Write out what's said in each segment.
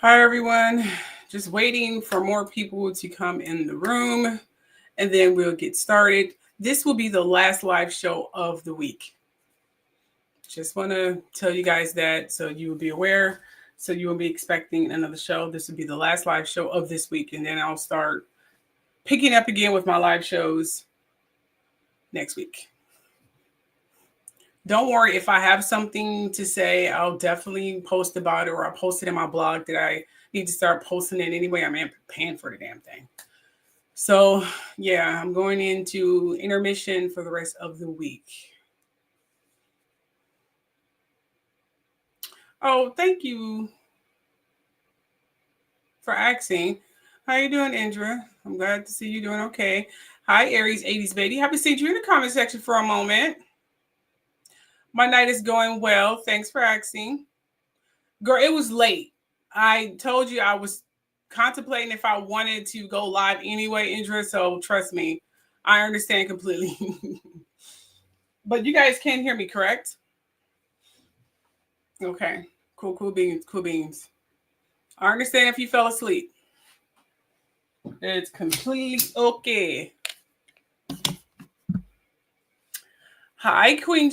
Hi, everyone. Just waiting for more people to come in the room, and then we'll get started. This will be the last live show of the week. Just want to tell you guys that so you will be aware, so you will be expecting another show. This will be the last live show of this week, and then I'll start picking up again with my live shows next week. Don't worry, if I have something to say, I'll definitely post about it, or I'll post it in my blog that I need to start posting it anyway. I'm paying for the damn thing. So, yeah, I'm going into intermission for the rest of the week. Oh, thank you for asking. How you doing, Indra? I'm glad to see you doing okay. Hi, Aries 80s baby. Happy to see you in the comment section for a moment. My night is going well. Thanks for asking. Girl, it was late. I told you I was contemplating if I wanted to go live anyway, Indra. So trust me, I understand completely. But you guys can hear me, correct? Okay. Cool beans. Cool beans. I understand if you fell asleep. It's completely okay. Hi, Queen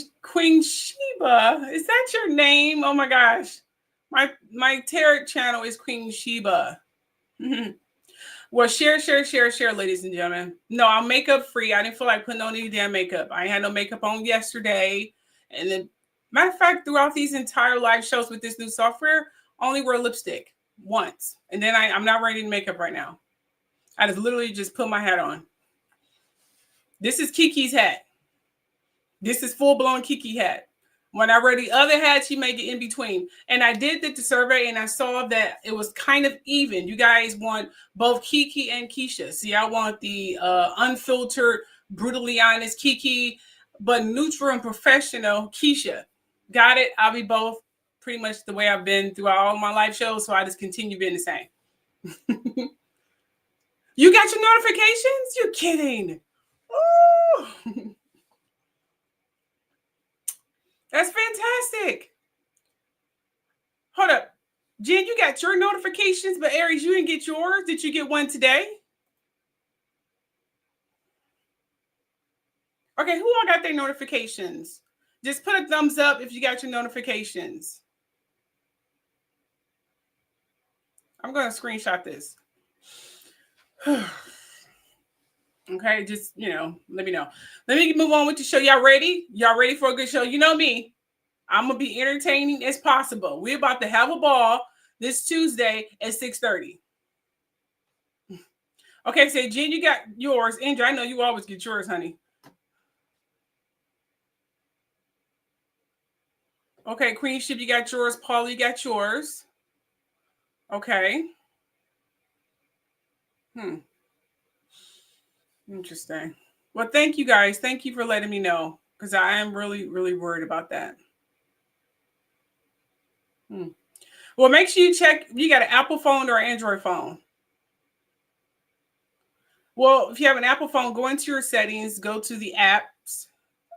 Sheba. Is that your name? Oh my gosh. My tarot channel is Queen Sheba. Well, share, ladies and gentlemen. No, I'm makeup free. I didn't feel like putting on any damn makeup. I had no makeup on yesterday. And then, matter of fact, throughout these entire live shows with this new software, I only wear lipstick once. And then I'm not wearing any makeup right now. I just literally just put my hat on. This is Kiki's hat. This is full-blown Kiki hat. When I wear the other hats, you may get in between. And I did the survey, and I saw that it was kind of even. You guys want both Kiki and Keisha. See, I want the unfiltered, brutally honest Kiki, but neutral and professional Keisha. Got it? I'll be both pretty much the way I've been throughout all my live shows, so I just continue being the same. You got your notifications? You're kidding. Ooh. That's fantastic. Hold up. Jen, you got your notifications, but Aries, you didn't get yours. Did you get one today? Okay, who all got their notifications? Just put a thumbs up if you got your notifications. I'm going to screenshot this. Okay, just, let me know. Let me move on with the show. Y'all ready? Y'all ready for a good show? You know me. I'm going to be entertaining as possible. We're about to have a ball this Tuesday at 6:30. Okay, so Jen, you got yours. Andrew, I know you always get yours, honey. Okay, Queen Ship, you got yours. Paul, you got yours. Okay. Interesting. Well, thank you guys. Thank you for letting me know, because I am really, really worried about that. Well, make sure you check. You got an Apple phone or an Android phone? Well, if you have an Apple phone, go into your settings, go to the apps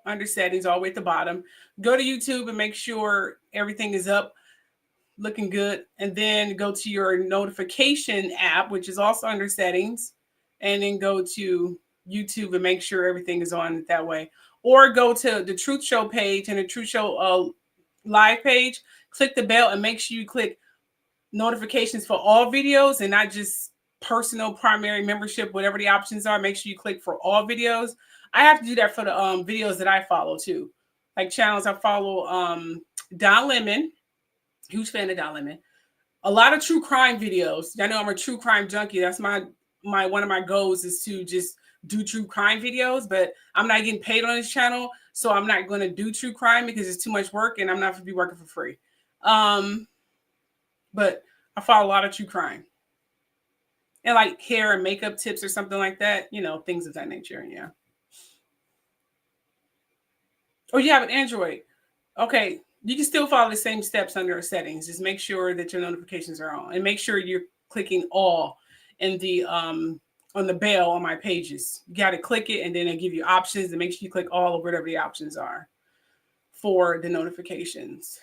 under settings all the way at the bottom. Go to YouTube and make sure everything is up, looking good. And then go to your notification app, which is also under settings. And then go to YouTube and make sure everything is on that way. Or go to the Truth Show page and the Truth Show live page. Click the bell and make sure you click notifications for all videos and not just personal, primary, membership, whatever the options are. Make sure you click for all videos. I have to do that for the videos that I follow too. Like channels I follow, Don Lemon, huge fan of Don Lemon. A lot of true crime videos. I know I'm a true crime junkie. That's my one of my goals is to just do true crime videos, but I'm not getting paid on this channel, so I'm not going to do true crime because it's too much work and I'm not going to be working for free. But I follow a lot of true crime. And like hair and makeup tips or something like that, things of that nature. Yeah. Oh, you have an Android. Okay. You can still follow the same steps under settings. Just make sure that your notifications are on and make sure you're clicking all in the on the bell on my pages. You got to click it and then it'll give you options and make sure you click all of whatever the options are for the notifications.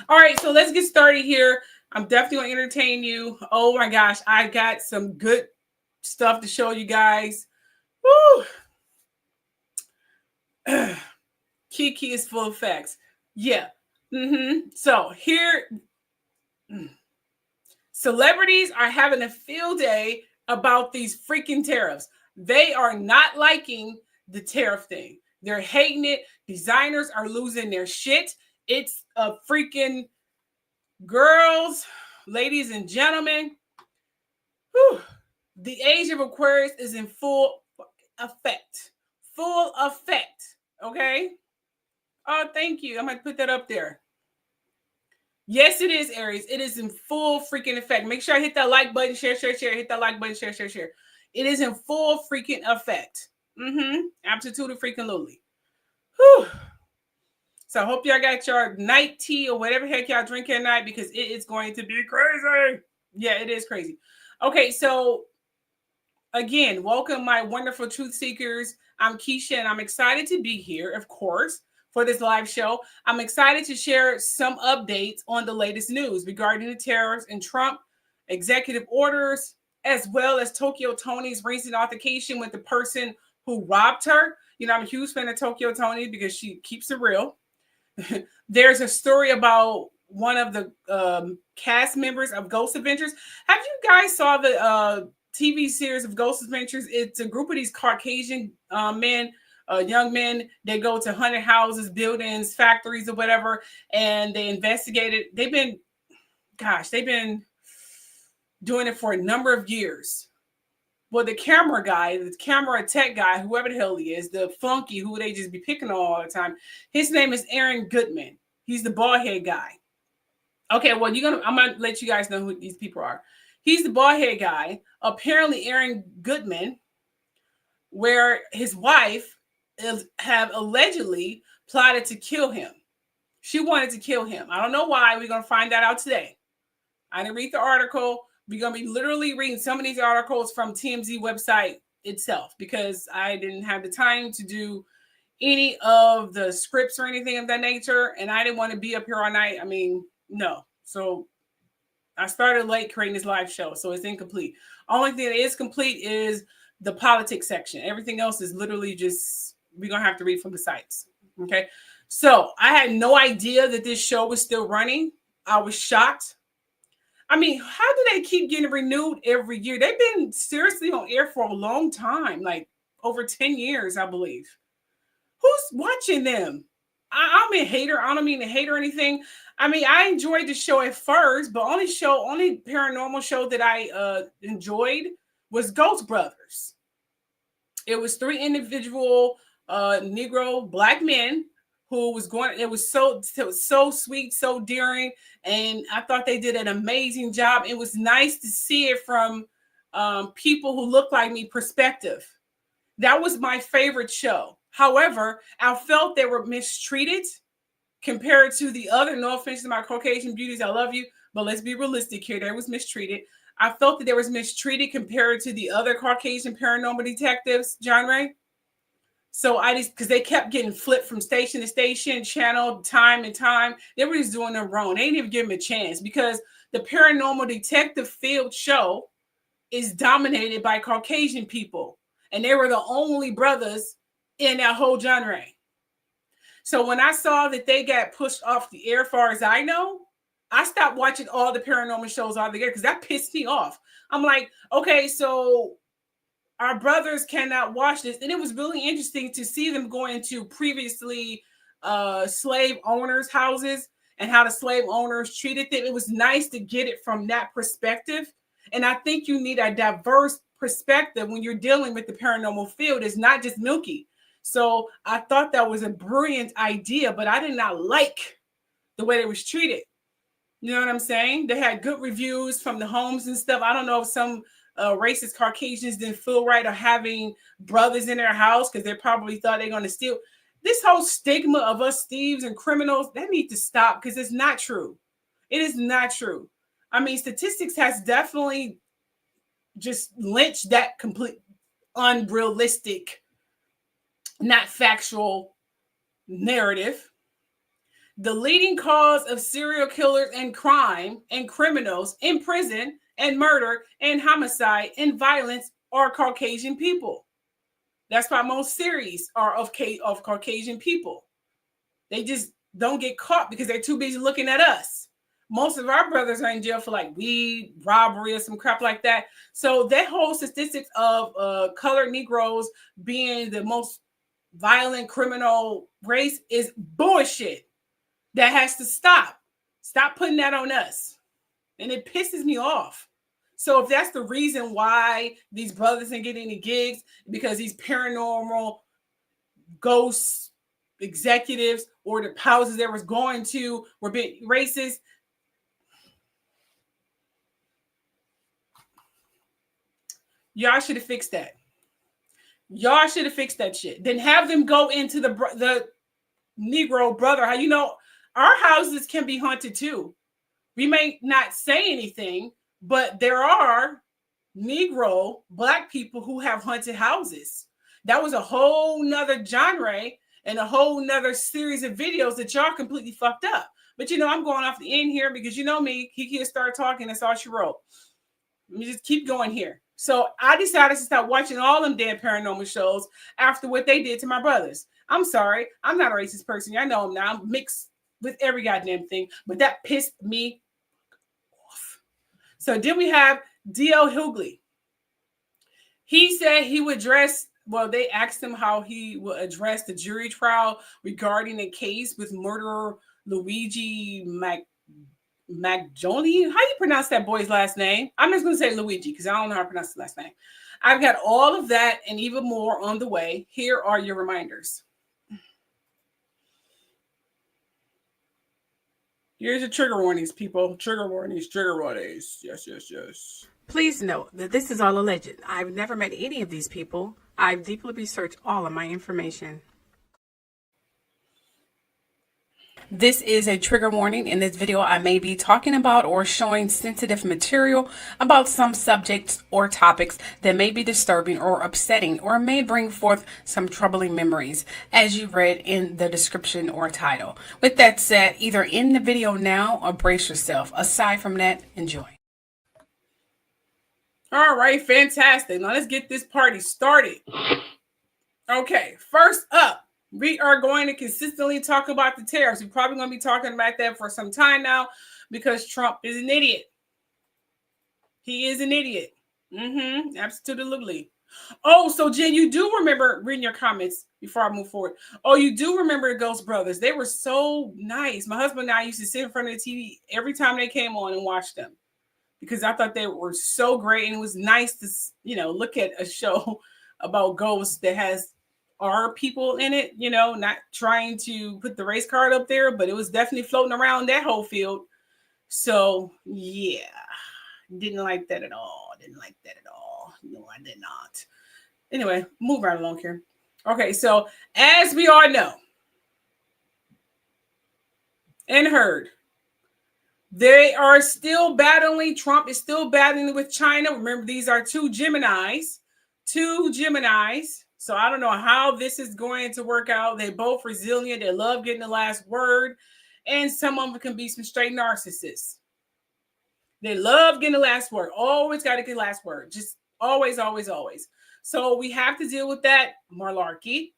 All right. So let's get started here. I'm definitely going to entertain you. Oh my gosh, I got some good stuff to show you guys. Woo! Kiki is full of facts. Yeah. So here, celebrities are having a field day about these freaking tariffs. They are not liking the tariff thing. They're hating it. Designers are losing their shit. It's a freaking girls, ladies and gentlemen. Whew, the age of Aquarius is in full effect. Full effect. Okay. Oh, thank you. I'm going to put that up there. Yes, it is, Aries. It is in full freaking effect. Make sure I hit that like button, share. Hit that like button, share. It is in full freaking effect. Absolutely freaking lowly. Whew. So I hope y'all got your night tea or whatever heck y'all drink at night, because it is going to be crazy. Yeah, it is crazy. Okay, so again, welcome my wonderful truth seekers. I'm Keisha, and I'm excited to be here, of course, for this live show. I'm excited to share some updates on the latest news regarding the tariffs and Trump executive orders, as well as Tokyo Toni's recent altercation with the person who robbed her. You know, I'm a huge fan of Tokyo Toni because she keeps it real. There's a story about one of the cast members of Ghost Adventures. Have you guys saw the TV series of Ghost Adventures? It's a group of these Caucasian men, young men. They go to haunted houses, buildings, factories, or whatever, and they investigate it. They've been doing it for a number of years. Well, the camera guy, the camera tech guy, whoever the hell he is, the flunky who they just be picking on all the time, his name is Aaron Goodwin. He's the bald head guy. Okay, well, I'm gonna let you guys know who these people are. He's the bald head guy. Apparently, Aaron Goodwin, where his wife have allegedly plotted to kill him. She wanted to kill him. I don't know why. We're gonna find that out today. I didn't read the article. We're going to be literally reading some of these articles from TMZ website itself, because I didn't have the time to do any of the scripts or anything of that nature. And I didn't want to be up here all night. I mean, no. So I started late creating this live show, so it's incomplete. Only thing that is complete is the politics section. Everything else is literally just, we're going to have to read from the sites. Okay. So I had no idea that this show was still running. I was shocked. I mean, how do they keep getting renewed every year? They've been seriously on air for a long time, like over 10 years, I believe. Who's watching them? I'm a hater. I don't mean to hate or anything. I mean, I enjoyed the show at first, but only paranormal show that I enjoyed was Ghost Brothers. It was 3 individual Negro Black men who was going. It was so sweet, so daring, and I thought they did an amazing job. It was nice to see it from people who look like me perspective. That was my favorite show. However, I felt they were mistreated compared to the other. No offense to my Caucasian beauties, I love you, but let's be realistic here. They was mistreated. I felt that they was mistreated compared to the other Caucasian paranormal detectives genre. So because they kept getting flipped from station to station, channel, time and time. They were just doing them wrong. They didn't even give them a chance, because the paranormal detective field show is dominated by Caucasian people. And they were the only brothers in that whole genre. So when I saw that they got pushed off the air, far as I know, I stopped watching all the paranormal shows altogether, because that pissed me off. I'm like, okay, so our brothers cannot watch this. And it was really interesting to see them go into previously slave owners' houses and how the slave owners treated them. It was nice to get it from that perspective. And I think you need a diverse perspective when you're dealing with the paranormal field. It's not just milky. So I thought that was a brilliant idea, but I did not like the way they was treated. You know what I'm saying? They had good reviews from the homes and stuff. I don't know if some racist Caucasians didn't feel right or having brothers in their house, because they probably thought they're going to steal. This whole stigma of us thieves and criminals, that needs to stop, because it's not true. It is not true. I mean, statistics has definitely just lynched that complete unrealistic, not factual narrative The leading cause of serial killers and crime and criminals in prison and murder and homicide and violence are Caucasian people. That's why most series are of Caucasian people. They just don't get caught because they're too busy looking at us. Most of our brothers are in jail for like weed, robbery, or some crap like that. So that whole statistics of colored Negroes being the most violent criminal race is bullshit. That has to stop. Stop putting that on us. And it pisses me off. So if that's the reason why these brothers didn't get any gigs, because these paranormal ghosts, executives, or the houses they was going to were being racist, y'all should have fixed that. Y'all should have fixed that shit. Then have them go into the Negro brother. How you know our houses can be haunted too. We may not say anything, but there are Negro Black people who have haunted houses. That was a whole nother genre and a whole nother series of videos that y'all completely fucked up. But you know, I'm going off the end here because you know me, Kiki started talking, that's all she wrote. Let me just keep going here. So I decided to stop watching all them damn paranormal shows after what they did to my brothers. I'm sorry, I'm not a racist person. I know I'm not. I'm mixed with every goddamn thing, but that pissed me off. So then we have D.L. Hughley. He said he would address, well, they asked him how he would address the jury trial regarding a case with murderer Luigi Magione. How do you pronounce that boy's last name? I'm just going to say Luigi because I don't know how to pronounce his last name. I've got all of that and even more on the way. Here are your reminders. Here's your trigger warnings, people. Trigger warnings, trigger warnings. Yes, yes, yes. Please note that this is all alleged. I've never met any of these people. I've deeply researched all of my information. This is a trigger warning. In this video, I may be talking about or showing sensitive material about some subjects or topics that may be disturbing or upsetting or may bring forth some troubling memories, as you read in the description or title. With that said, either end the video now or brace yourself. Aside from that, enjoy. All right, fantastic. Now let's get this party started. Okay, first up, we are going to consistently talk about the tariffs. We're probably going to be talking about that for some time now because Trump is an idiot. He is an idiot. Absolutely. Oh, so Jen, you do remember reading your comments before I move forward. Oh, you do remember the Ghost Brothers. They were so nice. My husband and I used to sit in front of the TV every time they came on and watch them because I thought they were so great. And it was nice to, you know, look at a show about ghosts that has our people in it, you know, not trying to put the race card up there, but it was definitely floating around that whole field. So, yeah, didn't like that at all. No, I did not. Anyway, move right along here. Okay, so as we all know and heard, they are still battling. Trump is still battling with China. Remember, these are two Geminis. So I don't know how this is going to work out. They're both resilient. They love getting the last word. And some of them can be some straight narcissists. They love getting the last word. Always got to get the last word. Just always, always, always. So we have to deal with that malarkey.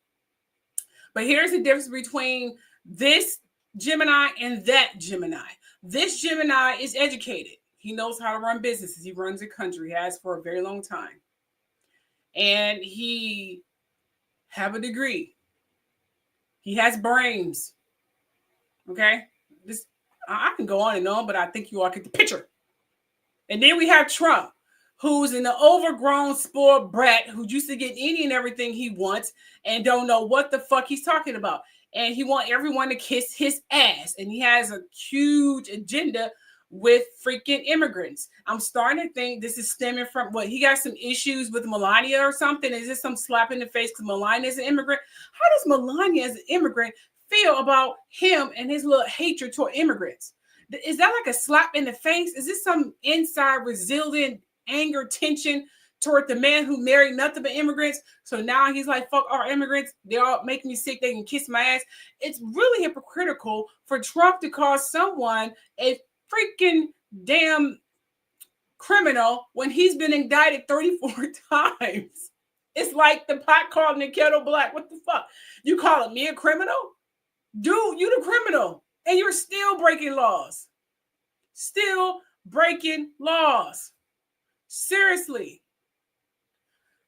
But here's the difference between this Gemini and that Gemini. This Gemini is educated. He knows how to run businesses. He runs a country. He has for a very long time. And he have a degree. He has brains. Okay? I can go on and on, but I think you all get the picture. And then we have Trump, who's an overgrown, spoiled brat who used to get any and everything he wants and don't know what the fuck he's talking about. And he wants everyone to kiss his ass. And he has a huge agenda with freaking immigrants. I'm starting to think this is stemming from what he got some issues with Melania or something. Is this some slap in the face because Melania is an immigrant? How does Melania as an immigrant feel about him and his little hatred toward immigrants? Is that like a slap in the face? Is this some inside resilient anger, tension toward the man who married nothing but immigrants. So now he's like, fuck our immigrants. They all make me sick. They can kiss my ass. It's really hypocritical for Trump to call someone a freaking damn criminal when he's been indicted 34 times. It's like the pot calling the kettle black. What the fuck? You calling me a criminal? Dude, you the criminal. And you're still breaking laws. Still breaking laws. Seriously.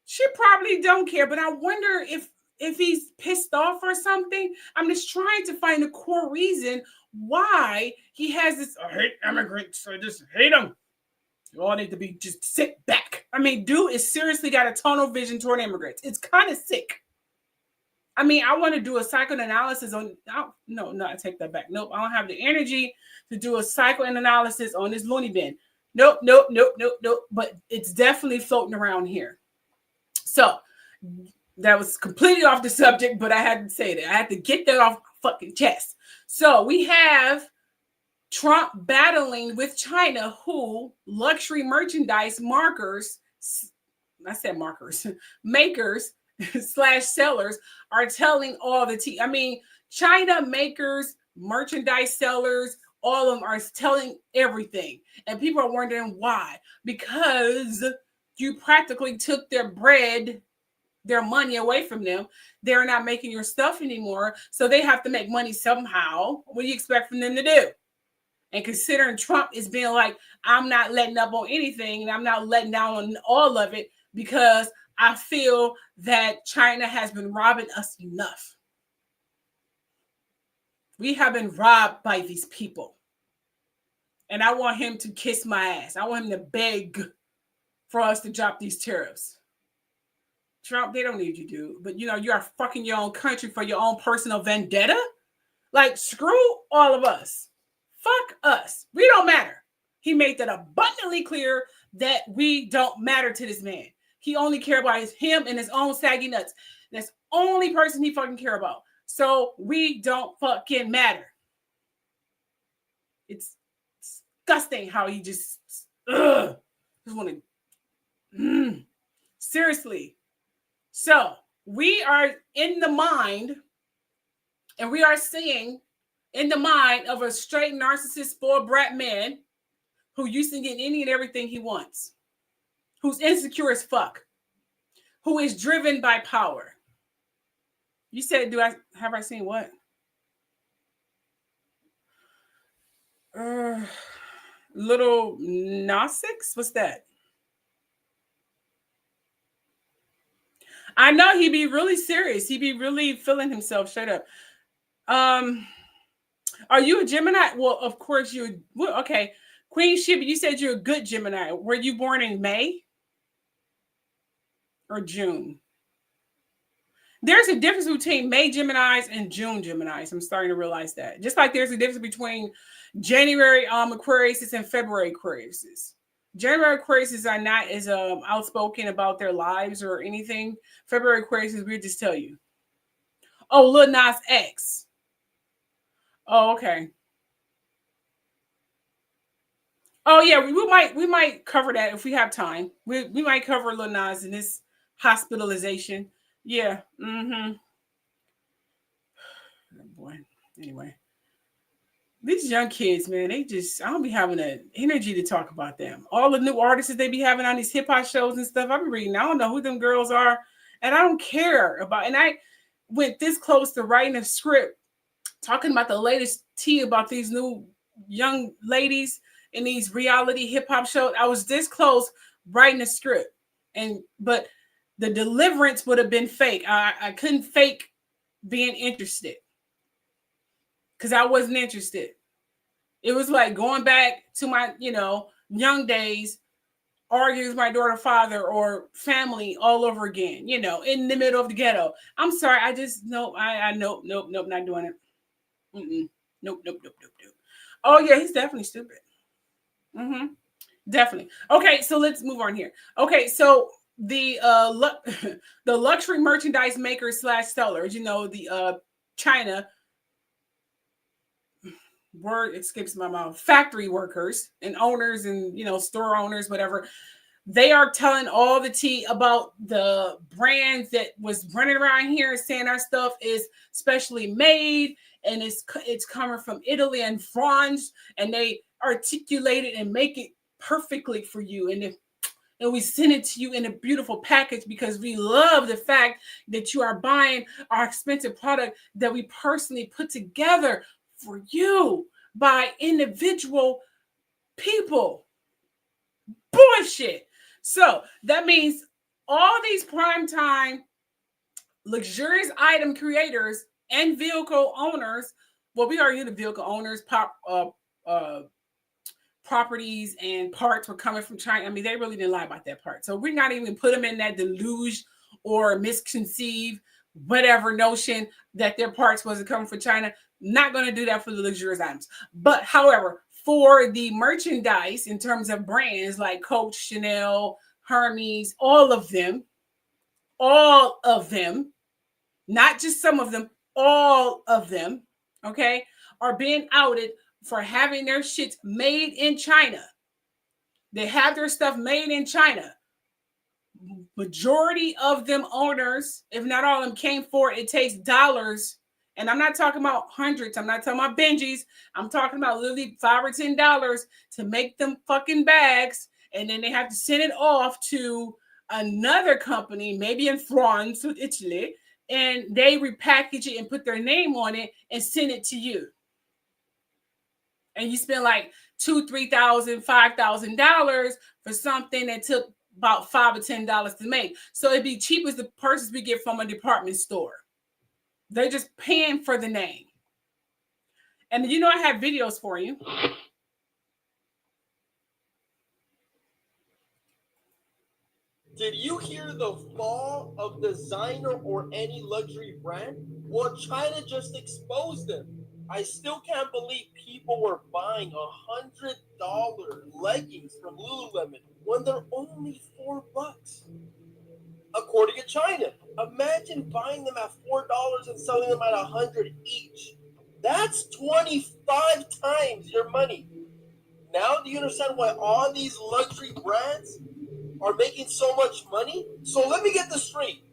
She probably don't care, but I wonder if he's pissed off or something. I'm just trying to find the core reason why he has this, I hate immigrants, I just hate them. You all need to be just sit back. I mean, dude is seriously got a tunnel vision toward immigrants. It's kind of sick. I mean, I want to do a psychoanalysis on, no, I take that back. Nope, I don't have the energy to do a psychoanalysis on this loony bin. Nope. But it's definitely floating around here. So that was completely off the subject, but I had to say that. I had to get that off my fucking chest. So we have Trump battling with China, who luxury merchandise makers / sellers are telling all the tea. I mean, China makers, merchandise sellers, all of them are telling everything. And people are wondering why. Because you practically took their bread, their money away from them. They're not making your stuff anymore. So they have to make money somehow. What do you expect from them to do? And considering Trump is being like, I'm not letting up on anything and I'm not letting down on all of it because I feel that China has been robbing us enough. We have been robbed by these people. And I want him to kiss my ass. I want him to beg for us to drop these tariffs. Trump, they don't need you, dude. But, you know, you are fucking your own country for your own personal vendetta. Like, screw all of us. Fuck us. We don't matter. He made that abundantly clear that we don't matter to this man. He only cares about him and his own saggy nuts. That's the only person he fucking care about. So we don't fucking matter. It's disgusting how he just want to. Seriously. So we are in the mind, and we are seeing in the mind of a straight narcissist, spoiled brat man who used to get any and everything he wants, who's insecure as fuck, who is driven by power. You said, have I seen what? Little Gnostics? What's that? I know he'd be really serious. He'd be really feeling himself. Shut up. Are you a Gemini? Well, of course you. Well, okay, Queen Sheba, you said you're a good Gemini. Were you born in May or June? There's a difference between May Geminis and June Geminis. I'm starting to realize that. Just like there's a difference between January Aquariuses and February Aquariuses. January Aquariuses are not as outspoken about their lives or anything. February Aquariuses, we'll just tell you. Oh, Lil Nas X. Oh, okay. Oh yeah, we might cover that if we have time. We might cover Lil Nas in this hospitalization. Yeah. Mm-hmm. Oh boy. Anyway. These young kids, man, I don't be having the energy to talk about them. All the new artists that they be having on these hip hop shows and stuff. I've been reading. I don't know who them girls are. And I don't care about. And I went this close to writing a script talking about the latest tea about these new young ladies in these reality hip hop shows. I was this close writing a script. But the deliverance would have been fake. I couldn't fake being interested because I wasn't interested. It was like going back to my, young days, arguing with my daughter, father, or family all over again, in the middle of the ghetto. I'm sorry. I just, nope, nope, not doing it. Nope. Oh, yeah, he's definitely stupid. Mm-hmm. Definitely. Okay, so let's move on here. Okay, so the the luxury merchandise makers / sellers, the China, word escapes my mouth, factory workers and owners and store owners, whatever, They are telling all the tea about the brands that was running around here saying our stuff is specially made and it's coming from Italy and France, and they articulate it and make it perfectly for you. And we send it to you in a beautiful package because we love the fact that you are buying our expensive product that we personally put together for you by individual people. Bullshit. So that means all these primetime luxurious item creators and vehicle owners, well, we argue the vehicle owners, properties and parts were coming from China. I mean, they really didn't lie about that part. So we're not even put them in that deluge or misconceived whatever notion that their parts wasn't coming from China. Not going to do that for the luxurious items. But however, for the merchandise in terms of brands like Coach, Chanel, Hermes, all of them, not just some of them, all of them, okay, are being outed for having their shit made in China. They have their stuff made in China. Majority of them owners, if not all of them, came for it. It takes dollars. And I'm not talking about hundreds. I'm not talking about Benjis. I'm talking about literally $5 or $10 to make them fucking bags. And then they have to send it off to another company, maybe in France or Italy. And they repackage it and put their name on it and send it to you. And you spend like $2,000, $3,000, $5,000 for something that took about $5 or $10 to make. So it'd be cheap as the purses we get from a department store. They're just paying for the name. And you know, I have videos for you. Did you hear the fall of designer or any luxury brand? Well, China just exposed them. I still can't believe people were buying $100 leggings from Lululemon when they're only $4. According to China, imagine buying them at $4 and selling them at $100 each. That's 25 times your money. Now, do you understand why all these luxury brands are making so much money? So let me get this straight.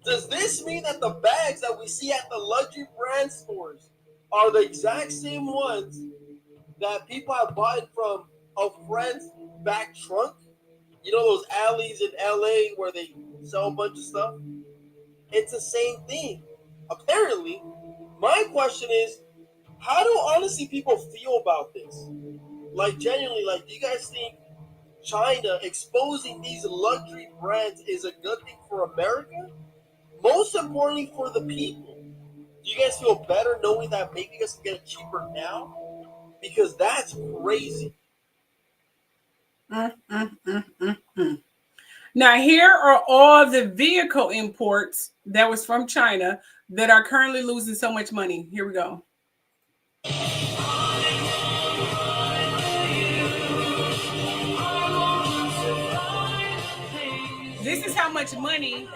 Does this mean that the bags that we see at the luxury brand stores are the exact same ones that people have bought from a friend's back trunk? You know those alleys in LA where they sell a bunch of stuff? It's the same thing. Apparently, my question is, how do honestly people feel about this? Like, genuinely, like, do you guys think China exposing these luxury brands is a good thing for America? Most importantly, for the people. Do you guys feel better knowing that maybe you guys can get it cheaper now? Because that's crazy. Now, here are all the vehicle imports that was from China that are currently losing so much money. Here we go. This is how much money.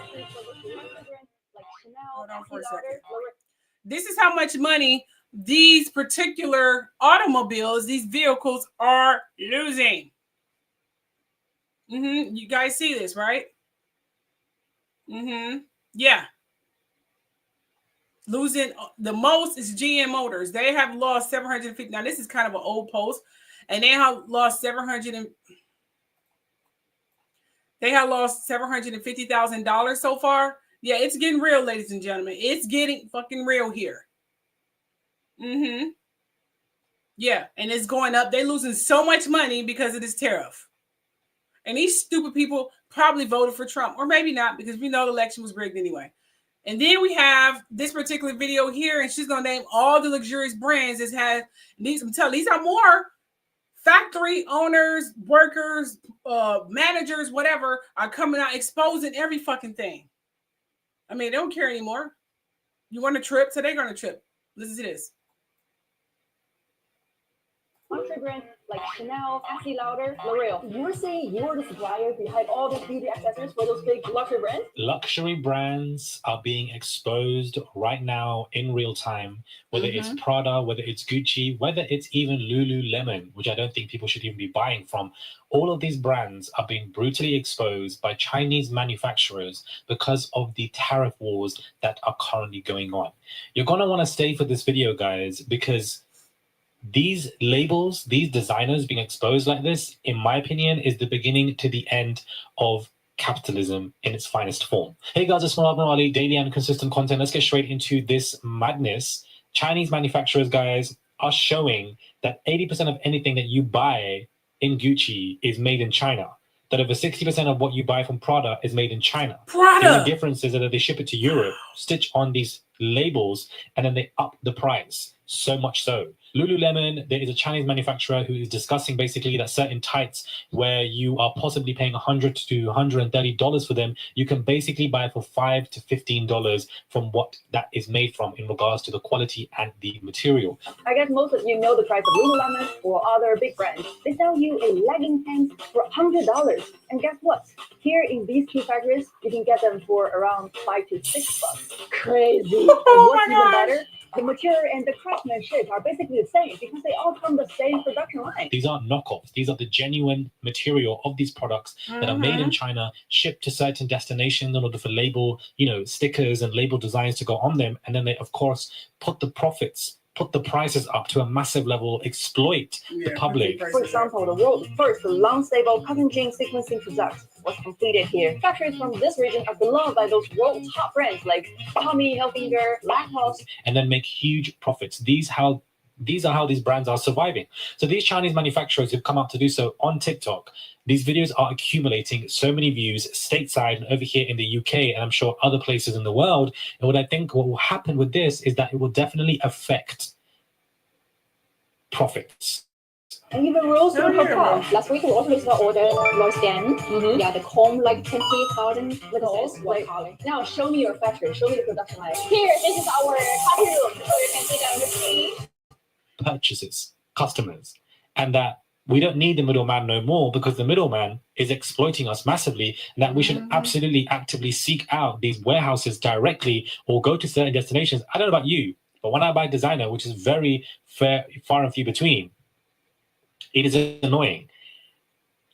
Hold on for a second. This is how much money these particular automobiles, these vehicles are losing. You guys see this, right? Yeah. Losing the most is GM Motors. They have lost 750. Now, this is kind of an old post, and they have lost $750,000 so far. Yeah, it's getting real, ladies and gentlemen. It's getting fucking real here. Yeah, and it's going up. They're losing so much money because of this tariff. And these stupid people probably voted for Trump, or maybe not, because we know the election was rigged anyway. And then we have this particular video here, and she's going to name all the luxurious brands that have these. I'm telling you, these are more factory owners, workers, managers, whatever, are coming out exposing every fucking thing. I mean, they don't care anymore. You want to trip? So they're going to trip. Listen to this. luxury brands like Chanel, Estee Lauder, L'Oreal. You're saying you're the supplier behind all these beauty accessories for those big luxury brands? Luxury brands are being exposed right now in real time, whether it's Prada, whether it's Gucci, whether it's even Lululemon, which I don't think people should even be buying from. All of these brands are being brutally exposed by Chinese manufacturers because of the tariff wars that are currently going on. You're going to want to stay for this video, guys, because these labels, these designers being exposed like this, in my opinion, is the beginning to the end of capitalism in its finest form. Hey guys, it's Ali, daily and consistent content. Let's get straight into this madness. Chinese manufacturers, guys, are showing that 80% of anything that you buy in Gucci is made in China. That over 60% of what you buy from Prada is made in China. Prada! The only difference is that they ship it to Europe, stitch on these labels, and then they up the price. So much so. Lululemon, there is a Chinese manufacturer who is discussing basically that certain tights where you are possibly paying $100 to $130 for them, you can basically buy for $5 to $15 from what that is made from in regards to the quality and the material. I guess most of you know the price of Lululemon or other big brands. They sell you a legging pants for $100. And guess what? Here in these two factories, you can get them for around $5 to $6. Crazy. Oh What's my even gosh. better? The material and the craftsmanship are basically the same because they all come the same production line. These aren't knockoffs. These are the genuine material of these products that are made in China, shipped to certain destinations in order for label, stickers and label designs to go on them. And then they, of course, put the profits, put the prices up to a massive level, exploit the public. For example, the world's first long-stable cotton jean sequencing product was completed here. Factories from this region are beloved by those world top brands like Tommy Hilfiger, Lacoste, and then make huge profits. These are how these brands are surviving. So these Chinese manufacturers who've come out to do so on TikTok, these videos are accumulating so many views stateside and over here in the UK, and I'm sure other places in the world. And what I think what will happen with this is that it will definitely affect profits. and even rules to hotel. Last week we also received an order Royce Dan. Yeah, the comb like 20,000 with this. Like, now show me your factory, show me the production line. Here, this is our copy room. So you can see the machine. Purchases, customers, and that we don't need the middleman no more because the middleman is exploiting us massively, and that we should absolutely actively seek out these warehouses directly or go to certain destinations. I don't know about you, but when I buy designer, which is very far and few between, it is annoying.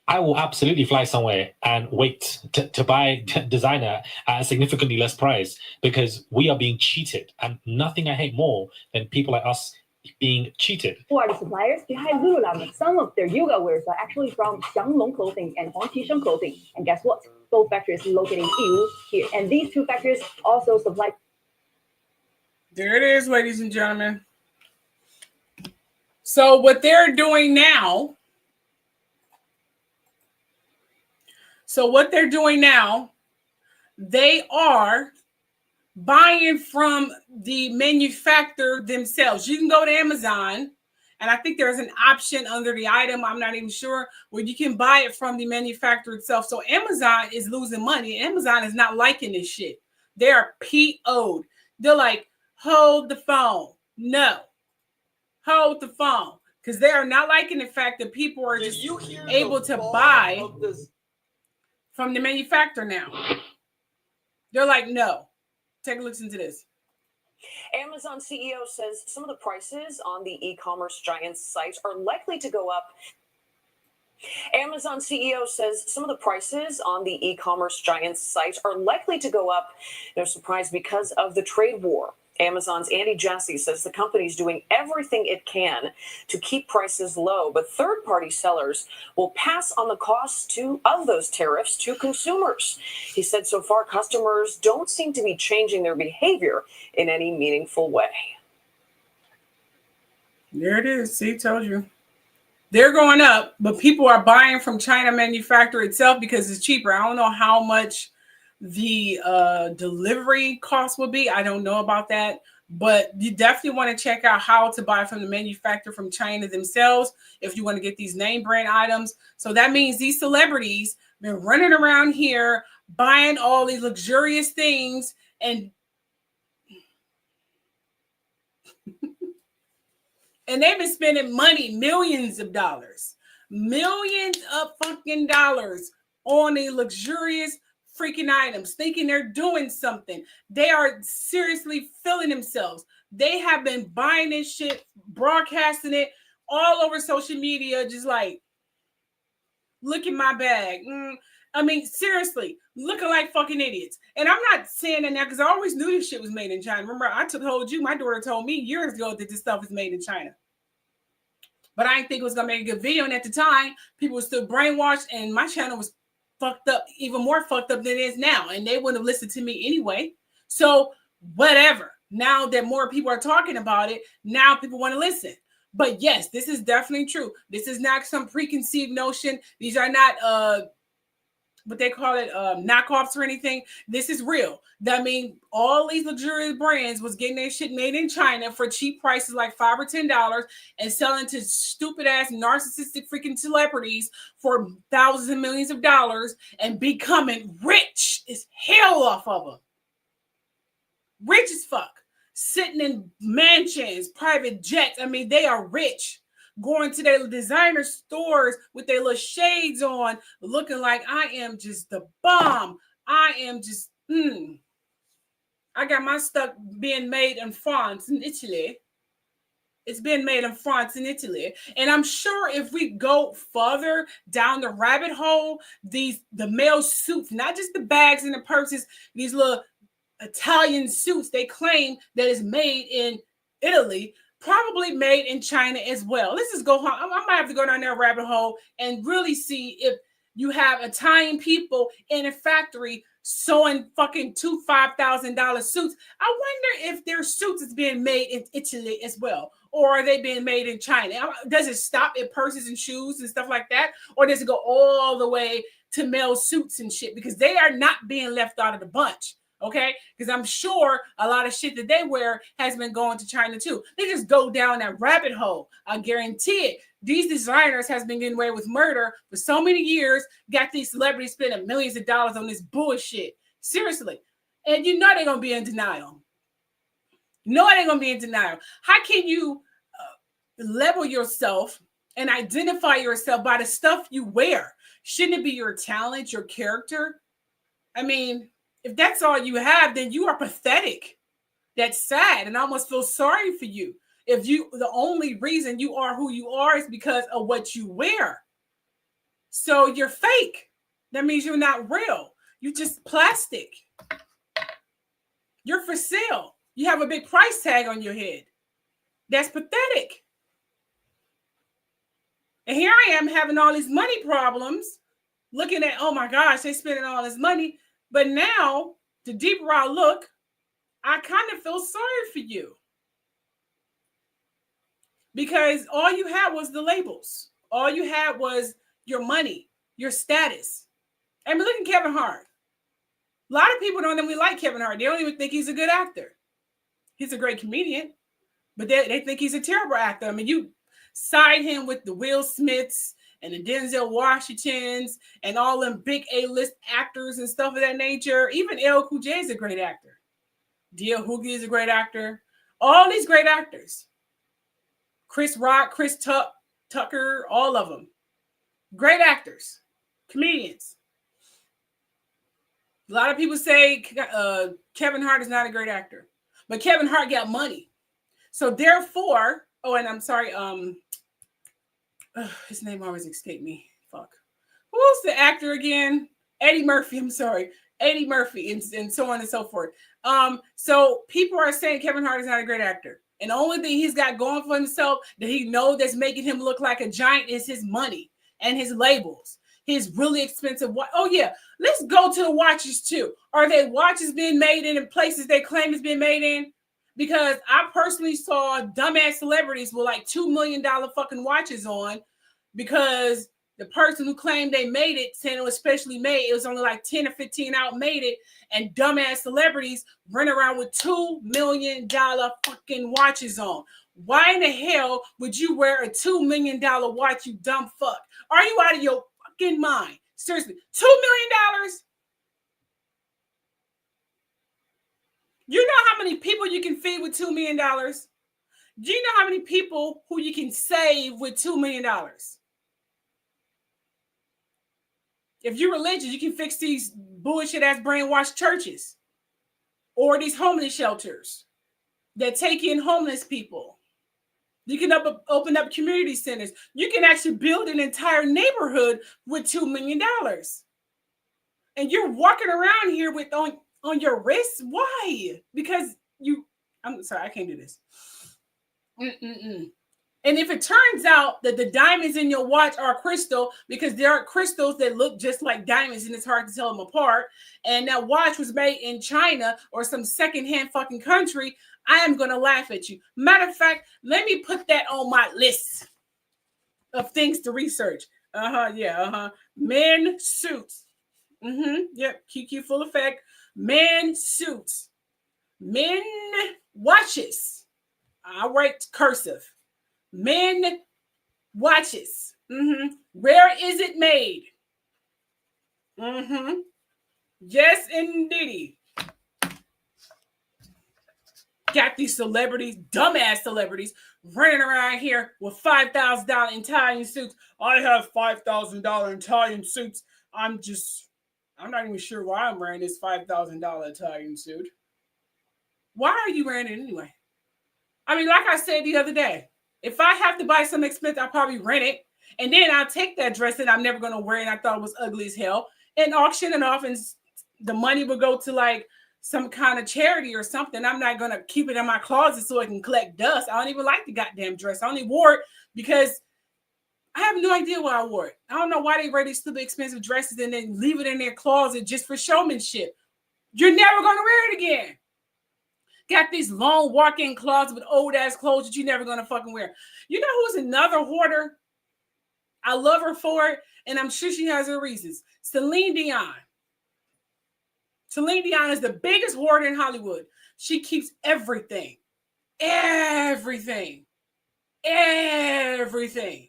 I will absolutely fly somewhere and wait to buy designer at a significantly less price because we are being cheated, and nothing I hate more than people like us being cheated. Who are the suppliers behind Lululemon? Some of their yoga wears are actually from Xianglong Clothing and Huang Qisheng Clothing. And guess what? Both factories located in Yiwu here. And these two factories also supply. There it is, ladies and gentlemen. So what they're doing now, they are buying from the manufacturer themselves. You can go to Amazon, and I think there's an option under the item, I'm not even sure, where you can buy it from the manufacturer itself. So Amazon is losing money. Amazon is not liking this shit. They are PO'd. They're like, hold the phone. No. Hold the phone. Because they are not liking the fact that people are just able to buy from the manufacturer now. They're like, no. Take a listen to this. Amazon CEO says some of the prices on the e-commerce giant's sites are likely to go up. Amazon CEO says some of the prices on the e-commerce giant's sites are likely to go up. No surprise because of the trade war. Amazon's Andy Jassy says the company is doing everything it can to keep prices low, but third-party sellers will pass on the costs of those tariffs to consumers. He said so far customers don't seem to be changing their behavior in any meaningful way. There it is. See, told you. They're going up, but people are buying from China manufacturer itself because it's cheaper. I don't know how much the delivery cost will be. I don't know about that, but you definitely want to check out how to buy from the manufacturer from China themselves if you want to get these name brand items. So that means these celebrities been running around here buying all these luxurious things and And they've been spending money, millions of dollars fucking dollars on the luxurious freaking items, thinking they're doing something. They are seriously feeling themselves. They have been buying this shit, broadcasting it all over social media, just like, look at my bag. I mean, seriously, looking like fucking idiots. And I'm not saying that now because I always knew this shit was made in China. Remember, I told you, my daughter told me years ago that this stuff is made in China. But I didn't think it was going to make a good video. And at the time, people were still brainwashed and my channel was fucked up, even more fucked up than it is now. And they wouldn't have listened to me anyway. So whatever. Now that more people are talking about it, now people want to listen. But yes, this is definitely true. This is not some preconceived notion. These are not what they call it, knockoffs or anything. This is real. That means all these luxurious brands was getting their shit made in China for cheap prices, like $5 or $10, and selling to stupid ass narcissistic freaking celebrities for thousands and millions of dollars and becoming rich as hell off of them. Rich as fuck. Sitting in mansions, private jets. I mean, they are rich. Going to their designer stores with their little shades on, looking like I am just the bomb. I am just, I got my stuff being made in France and Italy. It's been made in France and Italy. And I'm sure if we go further down the rabbit hole, the male suits, not just the bags and the purses, these little Italian suits, they claim that is made in Italy, probably made in China as well. Let's just go home. I might have to go down that rabbit hole and really see if you have Italian people in a factory sewing fucking $5,000 suits. I wonder if their suits is being made in Italy as well, or are they being made in China? Does it stop at purses and shoes and stuff like that, or does it go all the way to male suits and shit? Because they are not being left out of the bunch. Okay, because I'm sure a lot of shit that they wear has been going to China too. They just go down that rabbit hole. I guarantee it. These designers has been getting away with murder for so many years. Got these celebrities spending millions of dollars on this bullshit. Seriously. And you know they're going to be in denial. How can you level yourself and identify yourself by the stuff you wear? Shouldn't it be your talent, your character? I mean, if that's all you have, then you are pathetic. That's sad. And I almost feel sorry for you. If the only reason you are who you are is because of what you wear. So you're fake. That means you're not real. You're just plastic. You're for sale. You have a big price tag on your head. That's pathetic. And here I am having all these money problems, looking at, oh my gosh, they're spending all this money. But now, the deeper I look, I kind of feel sorry for you. Because all you had was the labels. All you had was your money, your status. I mean, look at Kevin Hart. A lot of people don't even like Kevin Hart. They don't even think he's a good actor. He's a great comedian, but they think he's a terrible actor. I mean, you side him with the Will Smiths and the Denzel Washingtons and all them big A-list actors and stuff of that nature. Even LL Cool J is a great actor. D.L. Hughley is a great actor. All these great actors. Chris Rock, Chris Tucker, all of them. Great actors. Comedians. A lot of people say Kevin Hart is not a great actor. But Kevin Hart got money. So therefore, oh, and I'm sorry, his name always escaped me. Fuck. Who was the actor again? Eddie Murphy. I'm sorry. Eddie Murphy and so on and so forth. So people are saying Kevin Hart is not a great actor. And the only thing he's got going for himself that he knows that's making him look like a giant is his money and his labels. His really expensive watch. Oh, yeah. Let's go to the watches, too. Are they watches being made in places they claim it's been made in? Because I personally saw dumbass celebrities with like $2 million fucking watches on because the person who claimed they made it, saying it was specially made, it was only like 10 or 15 out made it, and dumbass celebrities run around with $2 million fucking watches on. Why in the hell would you wear a $2 million watch, you dumb fuck? Are you out of your fucking mind? Seriously, $2 million? You know how many people you can feed with $2 million? Do you know how many people who you can save with $2 million? If you're religious, you can fix these bullshit ass brainwashed churches or these homeless shelters that take in homeless people. You can open up community centers. You can actually build an entire neighborhood with $2 million. And you're walking around here with on your wrist. Why? Because I'm sorry, I can't do this. And if it turns out that the diamonds in your watch are crystal, because there are crystals that look just like diamonds and it's hard to tell them apart, and that watch was made in China or some secondhand fucking country, I am going to laugh at you. Matter of fact, let me put that on my list of things to research. Men suits. Yep, QQ full effect. Men suits. Men watches. I write cursive. Men watches. Where is it made? Yes, indeed. Got these celebrities, dumbass celebrities, running around here with $5,000 Italian suits. I have $5,000 Italian suits. I'm not even sure why I'm wearing this $5,000 Italian suit. Why are you wearing it anyway? I mean, like I said the other day, if I have to buy some expensive, I'll probably rent it. And then I'll take that dress that I'm never going to wear and I thought it was ugly as hell and auction it off, and the money will go to like some kind of charity or something. I'm not going to keep it in my closet so it can collect dust. I don't even like the goddamn dress. I only wore it because I have no idea why I wore it. I don't know why they wear these stupid expensive dresses and then leave it in their closet just for showmanship. You're never going to wear it again. Got these long walk-in closets with old-ass clothes that you're never going to fucking wear. You know who's another hoarder? I love her for it, and I'm sure she has her reasons. Celine Dion. Celine Dion is the biggest hoarder in Hollywood. She keeps everything. Everything. Everything.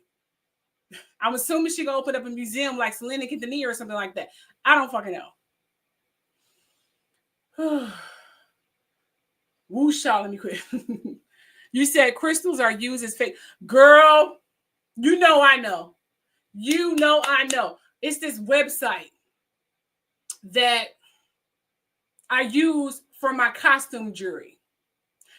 I'm assuming she gonna open up a museum like Selena Quintanilla or something like that. I don't fucking know. Woo-shaw, let me quit. You said crystals are used as fake. Girl, you know I know. You know I know. It's this website that I use for my costume jewelry.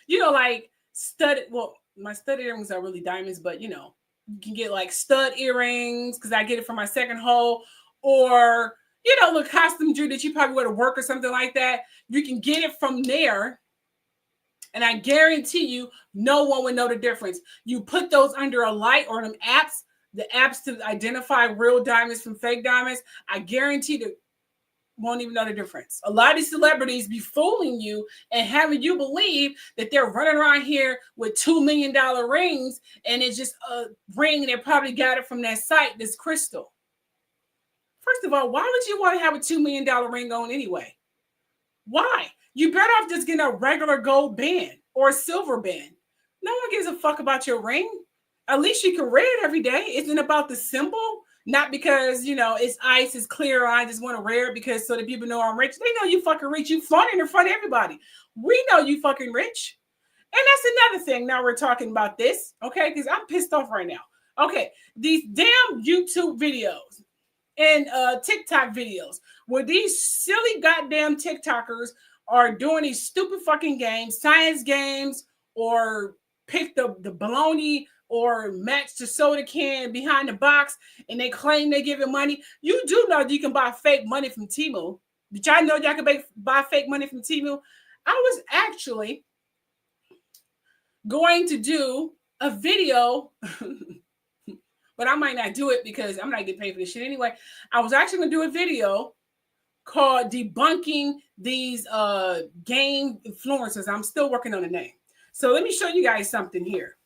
You know, like studded, well, my studded earrings are really diamonds, but you know, you can get like stud earrings because I get it from my second hole, or, you know, the costume jewelry that you probably wear to work or something like that. You can get it from there. And I guarantee you, no one would know the difference. You put those under a light or them apps, the apps to identify real diamonds from fake diamonds. I guarantee that won't even know the difference. A lot of these celebrities be fooling you and having you believe that they're running around here with $2 million rings, and it's just a ring and they probably got it from that site, this crystal. First of all, why would you want to have a $2 million ring on anyway? Why? You better off just getting a regular gold band or a silver band. No one gives a fuck about your ring. At least you can wear it every day. Isn't it about the symbol? Not because, you know, it's ice, it's clear, I just want to wear it because so that people know I'm rich. They know you fucking rich. You flaunting in front of everybody. We know you fucking rich. And that's another thing. Now we're talking about this, okay? Because I'm pissed off right now. Okay, these damn YouTube videos and TikTok videos where these silly goddamn TikTokers are doing these stupid fucking games, science games, or pick the baloney or match the soda can behind the box, and they claim they're giving money. You do know you can buy fake money from Temu. Did y'all know y'all can buy fake money from Temu? I was actually going to do a video, but I might not do it because I'm not getting paid for this shit anyway. I was actually going to do a video called Debunking These Game Influencers. I'm still working on the name. So let me show you guys something here.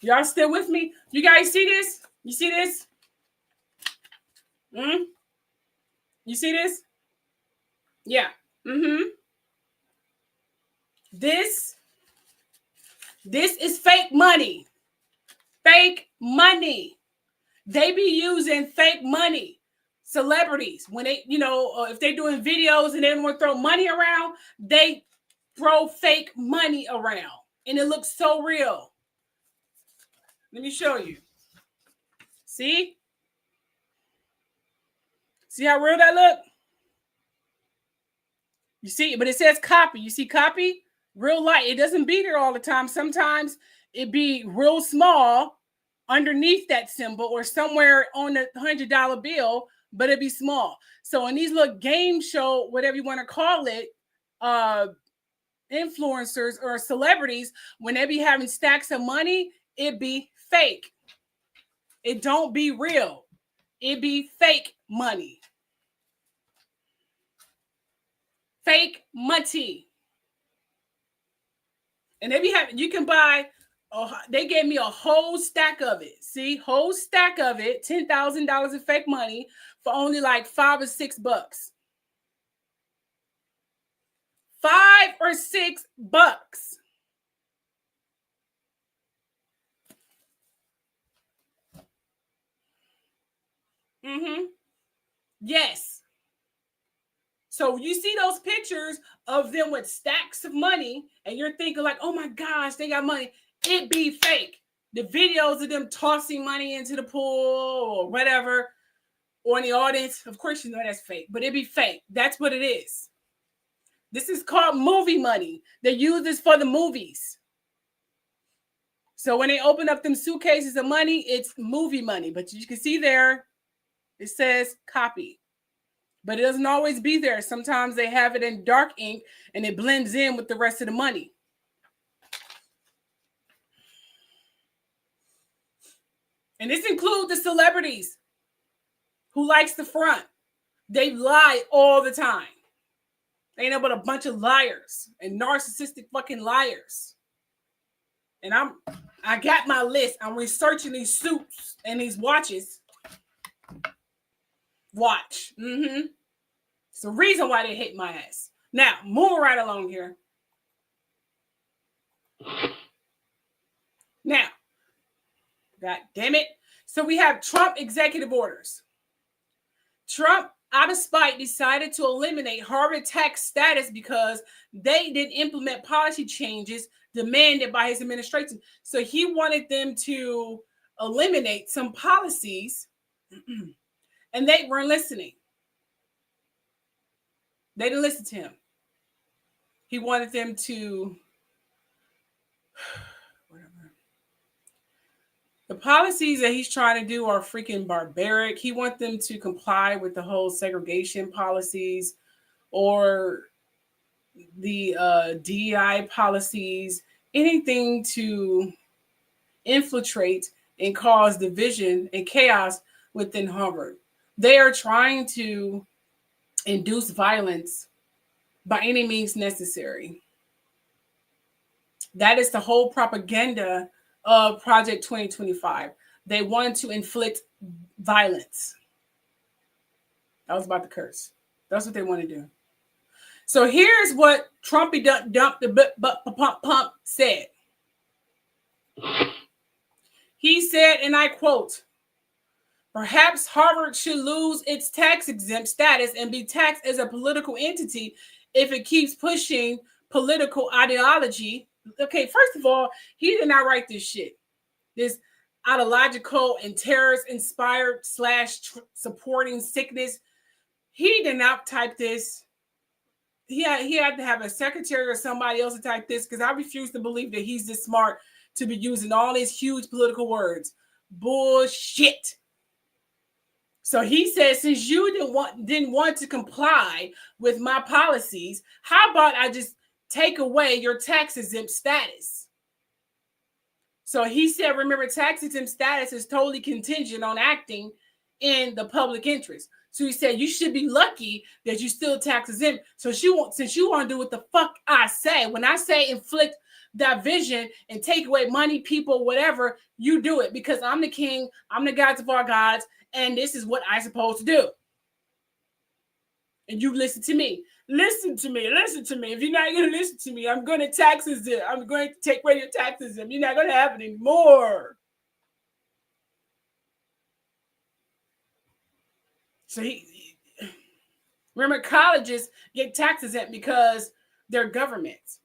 Y'all still with me? You guys see this? You see this? You see this? Yeah. This is fake money. Fake money. They be using fake money. Celebrities, when they, you know, if they're doing videos and they don't want to throw money around, they throw fake money around. And it looks so real. Let me show you. See? See how real that look? You see, but it says copy. You see copy? Real light. It doesn't be there all the time. Sometimes it be real small underneath that symbol or somewhere on the $100 bill, but it'd be small. So in these little game show, whatever you want to call it, influencers or celebrities, when they be having stacks of money, it be fake. It don't be real. It be fake money. Fake money. And they be having, you can buy, they gave me a whole stack of it. See, whole stack of it, $10,000 of fake money for only like $5 or $6. $5 or $6. Yes. So you see those pictures of them with stacks of money and you're thinking like, oh my gosh, they got money. It be fake. The videos of them tossing money into the pool or whatever, or in the audience, of course you know that's fake, but it be fake. That's what it is. This is called movie money. They use this for the movies. So when they open up them suitcases of money, it's movie money. But you can see there, it says copy. But it doesn't always be there. Sometimes they have it in dark ink and it blends in with the rest of the money. And this includes the celebrities who likes the front. They lie all the time. They ain't no but a bunch of liars and narcissistic fucking liars. And I got my list. I'm researching these suits and these watches. Watch. It's the reason why they hate my ass. Now, moving right along here. Now, God damn it. So we have Trump executive orders. Trump, out of spite, decided to eliminate Harvard tax status because they didn't implement policy changes demanded by his administration. So he wanted them to eliminate some policies, and they weren't listening. They didn't listen to him. He wanted them to, whatever. The policies that he's trying to do are freaking barbaric. He wants them to comply with the whole segregation policies or the DEI policies, anything to infiltrate and cause division and chaos within Harvard. They are trying to induce violence by any means necessary. That is the whole propaganda of Project 2025. They want to inflict violence. I was about to curse. That's what they want to do. So here's what Trumpy dump the pump said. He said, and I quote, "Perhaps Harvard should lose its tax-exempt status and be taxed as a political entity if it keeps pushing political ideology." Okay, first of all, he did not write this shit. This ideological and terrorist-inspired / supporting sickness. He did not type this. He had to have a secretary or somebody else to type this because I refuse to believe that he's this smart to be using all these huge political words. Bullshit. So he said, since you didn't want to comply with my policies, how about I just take away your tax-exempt status? So he said, remember, tax-exempt status is totally contingent on acting in the public interest. So he said, you should be lucky that you still tax-exempt. So since you want to do what the fuck I say, when I say inflict division and take away money, people, whatever, you do it because I'm the king, I'm the gods of our gods, and this is what I'm supposed to do. And you listen to me. Listen to me. Listen to me. If you're not going to listen to me, I'm going to taxes it. I'm going to take away your taxes. You're not going to have it anymore. So remember, colleges get taxes exempt because they're governments.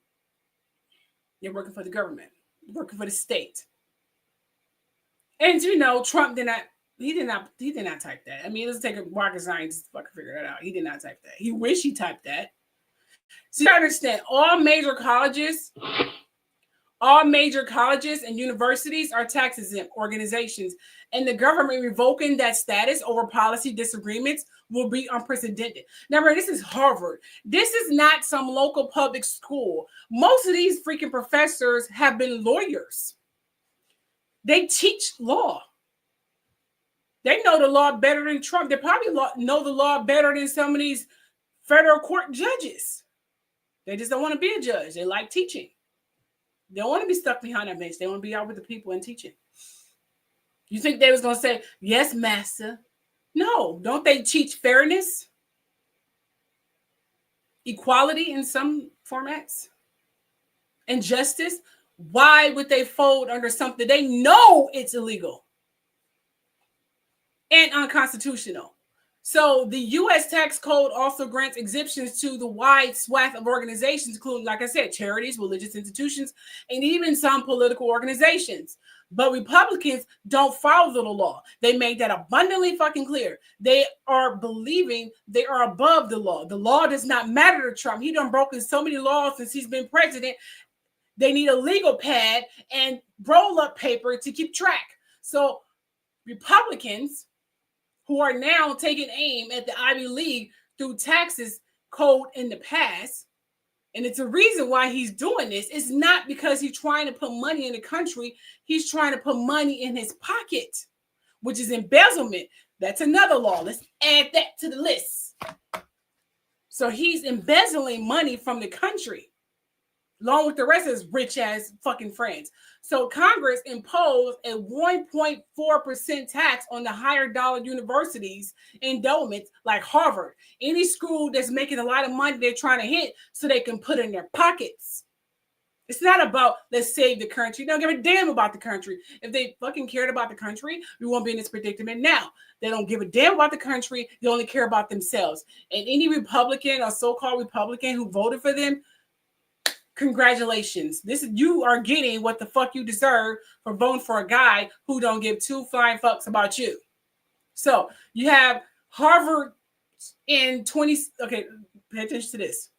You're working for the government. You're working for the state. And you know, Trump did not type that. I mean, it doesn't take a rocket scientist to fucking figure that out. He did not type that. He wished he typed that. So you understand, all major colleges and universities are tax exempt organizations, and the government revoking that status over policy disagreements will be unprecedented. Now, remember, this is Harvard. This is not some local public school. Most of these freaking professors have been lawyers. They teach law. They know the law better than Trump. They probably know the law better than some of these federal court judges. They just don't want to be a judge. They like teaching. They don't want to be stuck behind that bench. They want to be out with the people and teaching. You think they was going to say, yes, master? No. Don't they teach fairness? Equality in some formats? And justice? Why would they fold under something they know it's illegal and unconstitutional? So the U.S. tax code also grants exemptions to the wide swath of organizations, including, like I said, charities, religious institutions, and even some political organizations. But Republicans don't follow the law. They made that abundantly fucking clear. They are believing they are above the law. The law does not matter to Trump. He done broken so many laws since he's been president. They need a legal pad and roll-up paper to keep track. So Republicans, who are now taking aim at the Ivy League through taxes code in the past, and it's a reason why he's doing this. It's not because he's trying to put money in the country. He's trying to put money in his pocket, which is embezzlement. That's another law. Let's add that to the list. So he's embezzling money from the country, along with the rest of his rich ass fucking friends. So Congress imposed a 1.4% tax on the higher dollar universities endowments like Harvard. Any school that's making a lot of money, they're trying to hit so they can put in their pockets. It's not about let's save the country. They don't give a damn about the country. If they fucking cared about the country, we won't be in this predicament now. They don't give a damn about the country. They only care about themselves. And any Republican or so-called Republican who voted for them, congratulations. You are getting what the fuck you deserve for voting for a guy who don't give two flying fucks about you. So you have Harvard in okay, pay attention to this.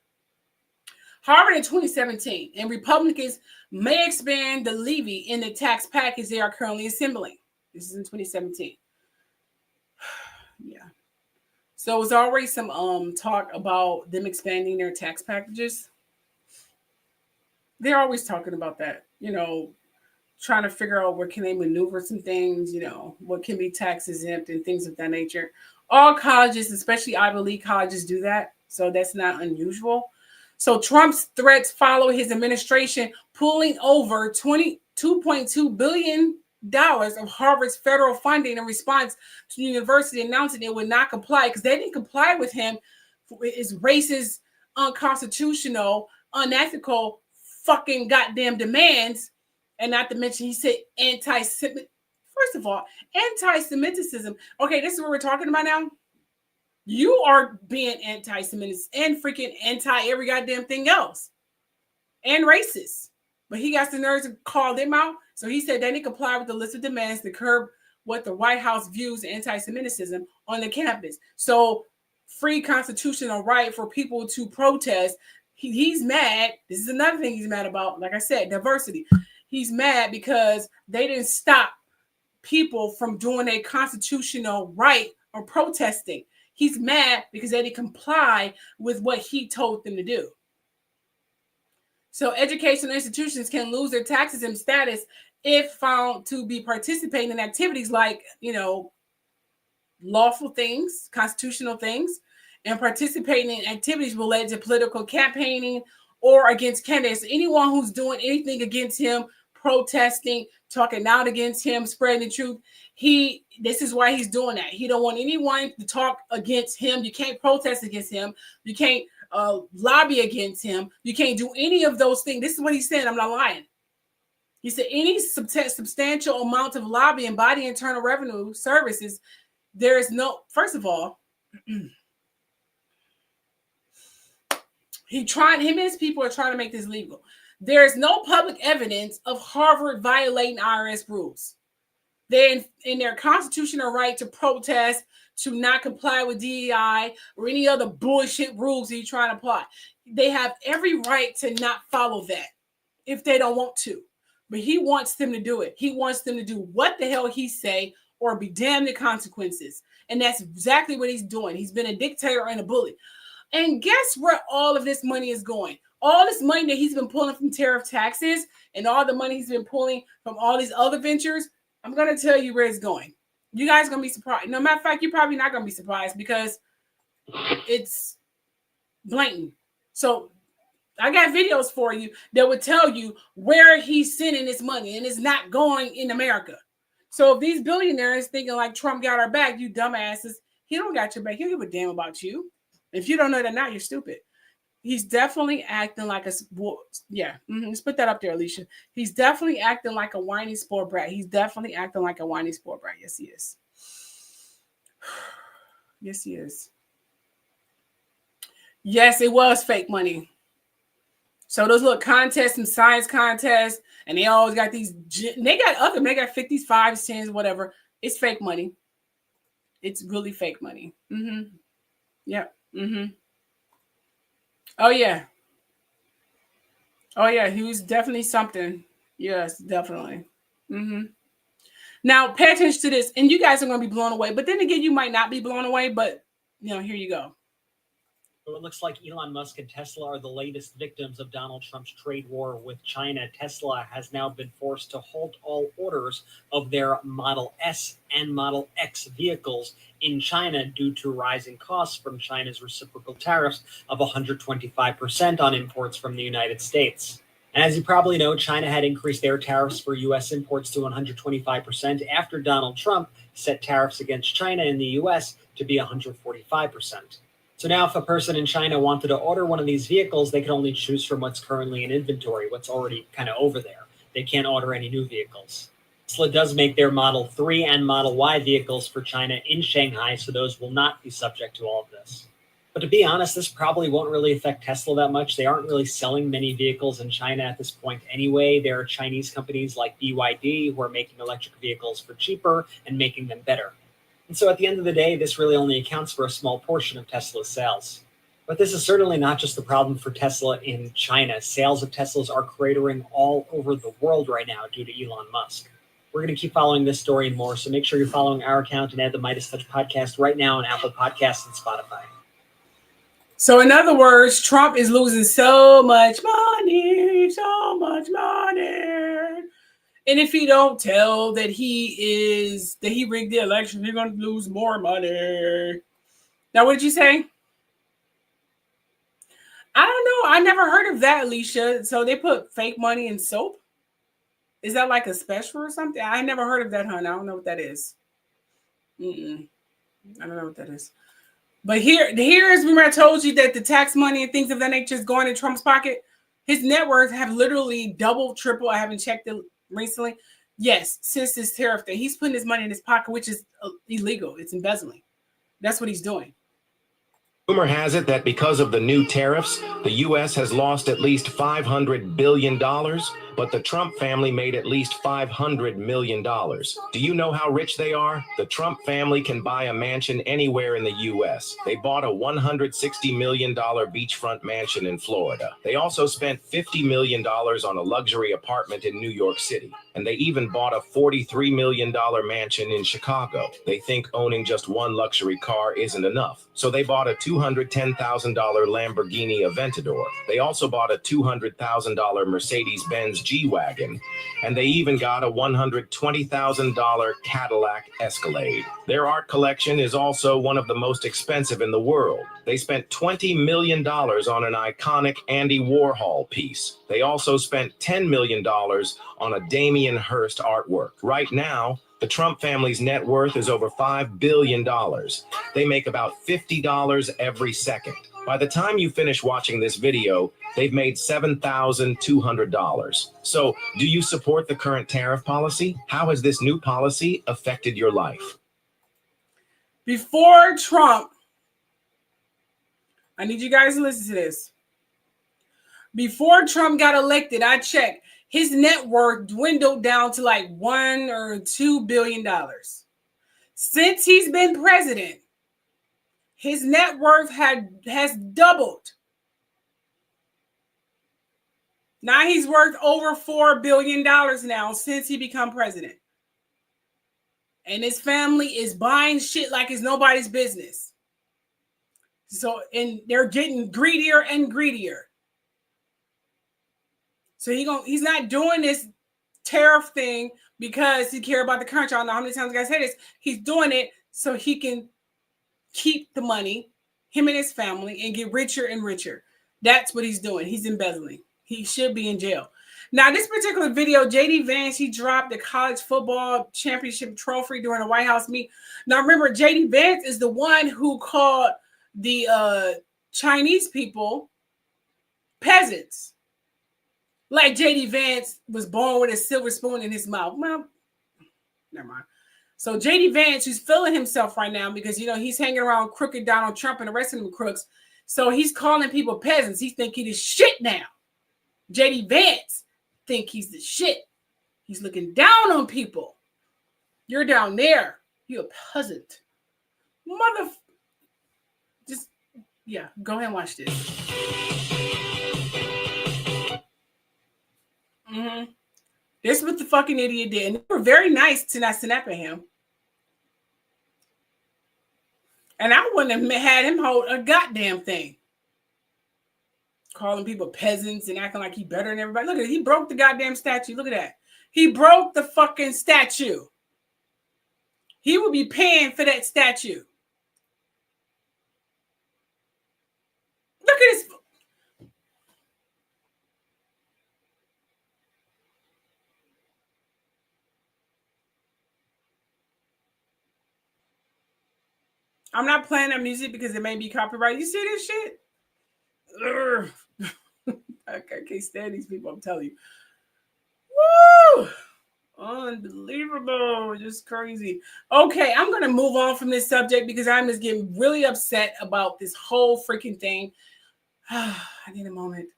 Harvard in 2017, and Republicans may expand the levy in the tax package they are currently assembling. This is in 2017. Yeah. So it was already some talk about them expanding their tax packages. They're always talking about that, trying to figure out where can they maneuver some things, what can be tax exempt and things of that nature. All colleges, especially Ivy League colleges, do that. So that's not unusual. So Trump's threats follow his administration pulling over $22.2 billion of Harvard's federal funding in response to the university announcing it would not comply because they didn't comply with him. It's racist, unconstitutional, unethical, fucking goddamn demands. And not to mention, he said anti-Semitic. First of all, anti-Semitism. Okay, this is what we're talking about now. You are being anti-Semitic and freaking anti every goddamn thing else. And racist. But he got the nerves to call them out. So he said they didn't comply with the list of demands to curb what the White House views anti-Semitism on the campus. So free constitutional right for people to protest. He's mad. This is another thing he's mad about. Like I said, diversity. He's mad because they didn't stop people from doing a constitutional right or protesting. He's mad because they didn't comply with what he told them to do. So educational institutions can lose their tax exempt status if found to be participating in activities like, lawful things, constitutional things, and participating in activities related to political campaigning or against candidates. Anyone who's doing anything against him, protesting, talking out against him, spreading the truth, this is why he's doing that. He don't want anyone to talk against him. You can't protest against him. You can't lobby against him. You can't do any of those things. This is what he said. I'm not lying. He said any substantial amount of lobbying by the Internal Revenue Services, there is no, first of all, him and his people are trying to make this legal. There's no public evidence of Harvard violating IRS rules. They're in their constitutional right to protest, to not comply with DEI or any other bullshit rules that you're trying to apply. They have every right to not follow that if they don't want to. But he wants them to do it. He wants them to do what the hell he say or be damned the consequences. And that's exactly what he's doing. He's been a dictator and a bully. And guess where all of this money is going? All this money that he's been pulling from tariff taxes and all the money he's been pulling from all these other ventures, I'm going to tell you where it's going. You guys are going to be surprised. No matter of fact, you're probably not going to be surprised because it's blatant. So I got videos for you that would tell you where he's sending his money, and it's not going in America. So if these billionaires thinking like Trump got our back, you dumbasses, he don't got your back. He don't give a damn about you. If you don't know that now, you're stupid. He's definitely acting like a, let's put that up there, Alicia. He's definitely acting like a whiny sport brat. He's definitely acting like a whiny sport brat. Yes, he is. Yes, he is. Yes, it was fake money. So those little contests and science contests, and they always got these, they got 50s, 5s, 10s, whatever. It's fake money. It's really fake money. Mm-hmm. Yep. Mm-hmm. Oh, yeah. Oh, yeah. He was definitely something. Yes, definitely. Mm-hmm. Now, pay attention to this, and you guys are going to be blown away. But then again, you might not be blown away, but, here you go. So it looks like Elon Musk and Tesla are the latest victims of Donald Trump's trade war with China. Tesla has now been forced to halt all orders of their Model S and Model X vehicles in China due to rising costs from China's reciprocal tariffs of 125% on imports from the United States. And as you probably know, China had increased their tariffs for U.S. imports to 125% after Donald Trump set tariffs against China in the U.S. to be 145%. So now if a person in China wanted to order one of these vehicles, they could only choose from what's currently in inventory, what's already kind of over there. They can't order any new vehicles. Tesla does make their Model 3 and Model Y vehicles for China in Shanghai, so those will not be subject to all of this. But to be honest, this probably won't really affect Tesla that much. They aren't really selling many vehicles in China at this point anyway. There are Chinese companies like BYD who are making electric vehicles for cheaper and making them better. And so at the end of the day, this really only accounts for a small portion of Tesla's sales. But this is certainly not just the problem for Tesla in China. Sales of Teslas are cratering all over the world right now due to Elon Musk. We're going to keep following this story and more, so make sure you're following our account and add the Midas Touch podcast right now on Apple Podcasts and Spotify. So in other words, Trump is losing so much money, so much money. And if he don't tell that he rigged the election, he's going to lose more money. Now, what did you say? I don't know. I never heard of that, Alicia. So they put fake money in soap? Is that like a special or something? I never heard of that, hon. I don't know what that is. I don't know what that is. But here is when I told you that the tax money and things of that nature is going in Trump's pocket. His net worth have literally double, triple. I haven't checked it recently. Yes, since this tariff thing, he's putting his money in his pocket, which is illegal. It's embezzling. That's what he's doing. Rumor has it that because of the new tariffs, the U.S. has lost at least $500 billion, but the Trump family made at least $500 million. Do you know how rich they are? The Trump family can buy a mansion anywhere in the U.S. They bought a $160 million beachfront mansion in Florida. They also spent $50 million on a luxury apartment in New York City. And they even bought a $43 million mansion in Chicago. They think owning just one luxury car isn't enough. So they bought a $210,000 Lamborghini Aventador. They also bought a $200,000 Mercedes-Benz G-Wagon. And they even got a $120,000 Cadillac Escalade. Their art collection is also one of the most expensive in the world. They spent $20 million on an iconic Andy Warhol piece. They also spent $10 million on a Damien Hirst artwork. Right now, the Trump family's net worth is over $5 billion. They make about $50 every second. By the time you finish watching this video, they've made $7,200. So, do you support the current tariff policy? How has this new policy affected your life? Before Trump, I need you guys to listen to this. Before Trump got elected, I checked. His net worth dwindled down to like $1 or $2 billion. Since he's been president, his net worth has doubled. Now he's worth over $4 billion now since he become president. And his family is buying shit like it's nobody's business. So, and they're getting greedier and greedier. So he's not doing this tariff thing because he cares about the country. I don't know how many times I say this. He's doing it so he can keep the money, him and his family, and get richer and richer. That's what he's doing. He's embezzling. He should be in jail. Now, this particular video, JD Vance, he dropped the college football championship trophy during a White House meeting. Now, remember, JD Vance is the one who called the Chinese people peasants. Like JD Vance was born with a silver spoon in his mouth. Well, never mind. So JD Vance, who's feeling himself right now because, you know, he's hanging around crooked Donald Trump and the rest of them crooks. So he's calling people peasants. He think he the shit now. JD Vance think he's the shit. He's looking down on people. You're down there. You're a peasant. Just, yeah, go ahead and watch this. This is what the fucking idiot did. And they were very nice to not snap at him. And I wouldn't have had him hold a goddamn thing. Calling people peasants and acting like he better than everybody. Look at it. He broke the goddamn statue. Look at that. He broke the fucking statue. He would be paying for that statue. Look at this. I'm not playing that music because it may be copyrighted. You see this shit? I can't stand these people, I'm telling you. Woo! Unbelievable. Just crazy. Okay, I'm going to move on from this subject because I'm just getting really upset about this whole freaking thing. I need a moment.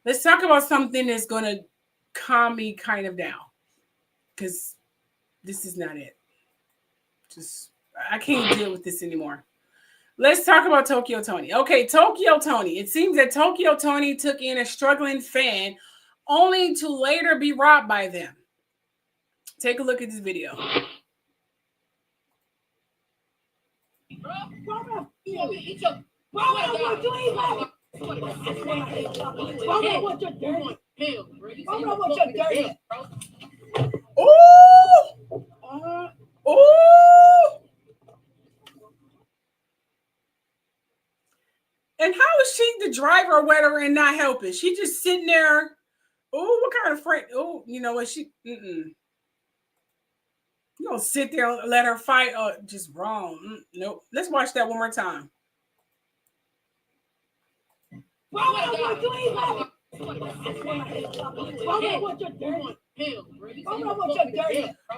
Let's talk about something that's going to calm me kind of down because this is not it. I can't deal with this anymore. Let's talk about Tokyo Toni. Okay, Tokyo Toni. It seems that Tokyo Toni took in a struggling fan only to later be robbed by them. Take a look at this video. And how is she the driver or whatever and not helping? She just sitting there. Oh, what kind of friend? Oh, you know what? You don't sit there and let her fight. Oh, just wrong. Nope. Let's watch that one more time.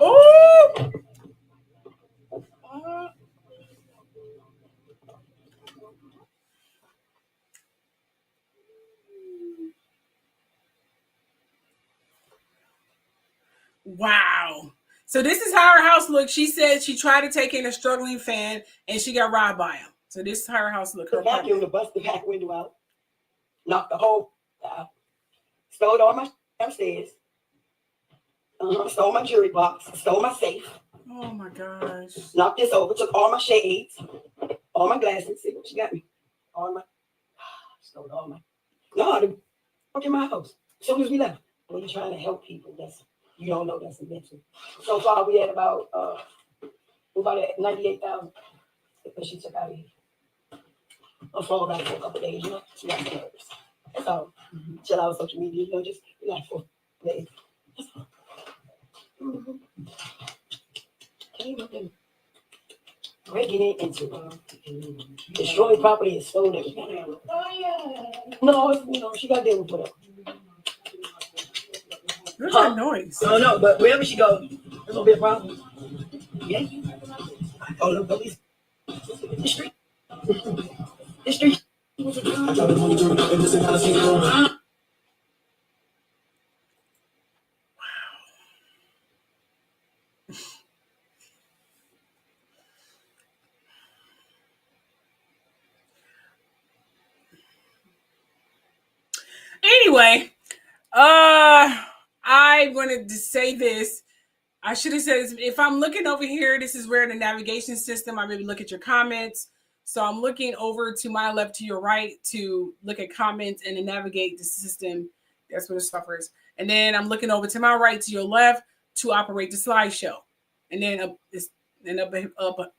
Oh! Wow. So this is how her house looked. She said she tried to take in a struggling fan and she got robbed by him. So this is how her house looked. The vacuum to bust the back window out. Knocked the whole out. Stole all my upstairs. Stole my jewelry box. Stole my safe. Oh my gosh. Knocked this over. Took all my shades. All my glasses. See what she got me. All my. Stole all my. No, the fuck in my house. As soon as we left. When you're trying to help people, you don't know that's a mental. So far, we had about 98,000 that she took out of here. I'll fall back for a couple of days, you know. She got nervous. That's all. Chill out on social media, you know, just relax for days. That's all. Came up and breaking into destroyed property and stole everything. Oh yeah. No, you know, she got to deal with whatever. What's that noise? No, but wherever she goes, there's gonna be a problem. Yeah. Oh, the police. The street. The street. Anyway, I wanted to say this. I should have said this. If I'm looking over here, this is where the navigation system, I maybe look at your comments. So I'm looking over to my left, to your right, to look at comments and to navigate the system. That's what the software is. And then I'm looking over to my right, to your left, to operate the slideshow. And then up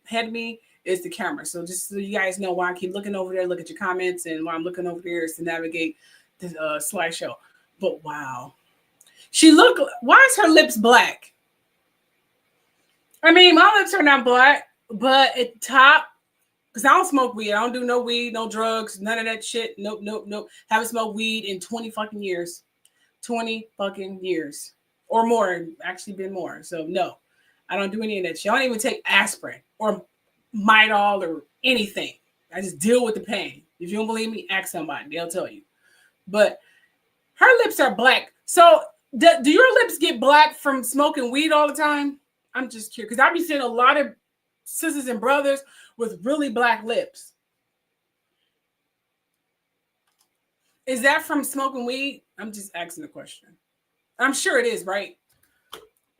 ahead of me is the camera. So just so you guys know why I keep looking over there, look at your comments, and why I'm looking over there is to navigate the slideshow. But wow, why is her lips black? I mean, my lips are not black, but at the top, because I don't smoke weed. I don't do no weed, no drugs, none of that shit. Nope. Haven't smoked weed in 20 fucking years. 20 fucking years. Or more. Actually been more. So no, I don't do any of that shit. I don't even take aspirin or Midol or anything. I just deal with the pain. If you don't believe me, ask somebody. They'll tell you. But her lips are black. So do your lips get black from smoking weed all the time? I'm just curious. Because I've been seeing a lot of sisters and brothers with really black lips. Is that from smoking weed? I'm just asking the question. I'm sure it is, right?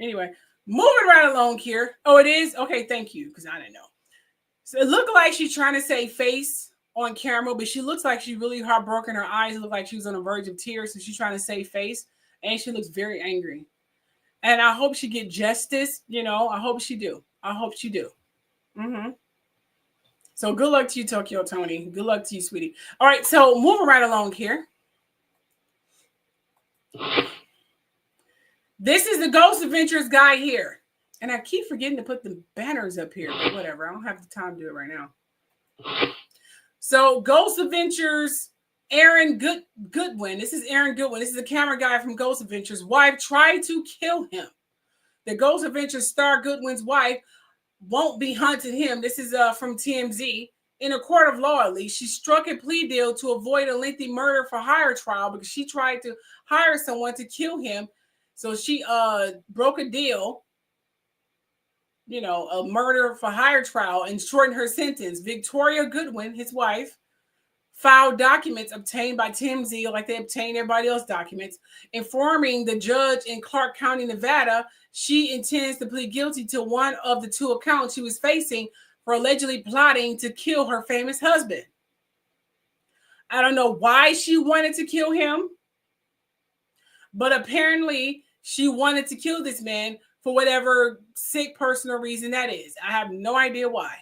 Anyway, moving right along here. Oh, it is? Okay, thank you, because I didn't know. So it looked like she's trying to say face on camera, but she looks like she's really heartbroken. Her eyes look like she was on the verge of tears, so she's trying to say face, and she looks very angry. And I hope she get justice. You know, I hope she do. I hope she do. Mm-hmm. So good luck to you, Tokyo Toni. Good luck to you, sweetie. All right, so moving right along here. This is the Ghost Adventures guy here. And I keep forgetting to put the banners up here, but whatever. I don't have the time to do it right now. So Ghost Adventures, Goodwin. This is Aaron Goodwin. This is the camera guy from Ghost Adventures. Wife tried to kill him. The Ghost Adventures star Goodwin's wife won't be hunting him. This is from TMZ. In a court of law, at least, she struck a plea deal to avoid a lengthy murder for hire trial because she tried to hire someone to kill him. So she broke a deal, you know, a murder for hire trial, and shortened her sentence. Victoria Goodwin, his wife, filed documents obtained by TMZ, like they obtained everybody else's documents, informing the judge in Clark County, Nevada, she intends to plead guilty to one of the two accounts she was facing for allegedly plotting to kill her famous husband. I don't know why she wanted to kill him, but apparently she wanted to kill this man for whatever sick personal reason that is. I have no idea why.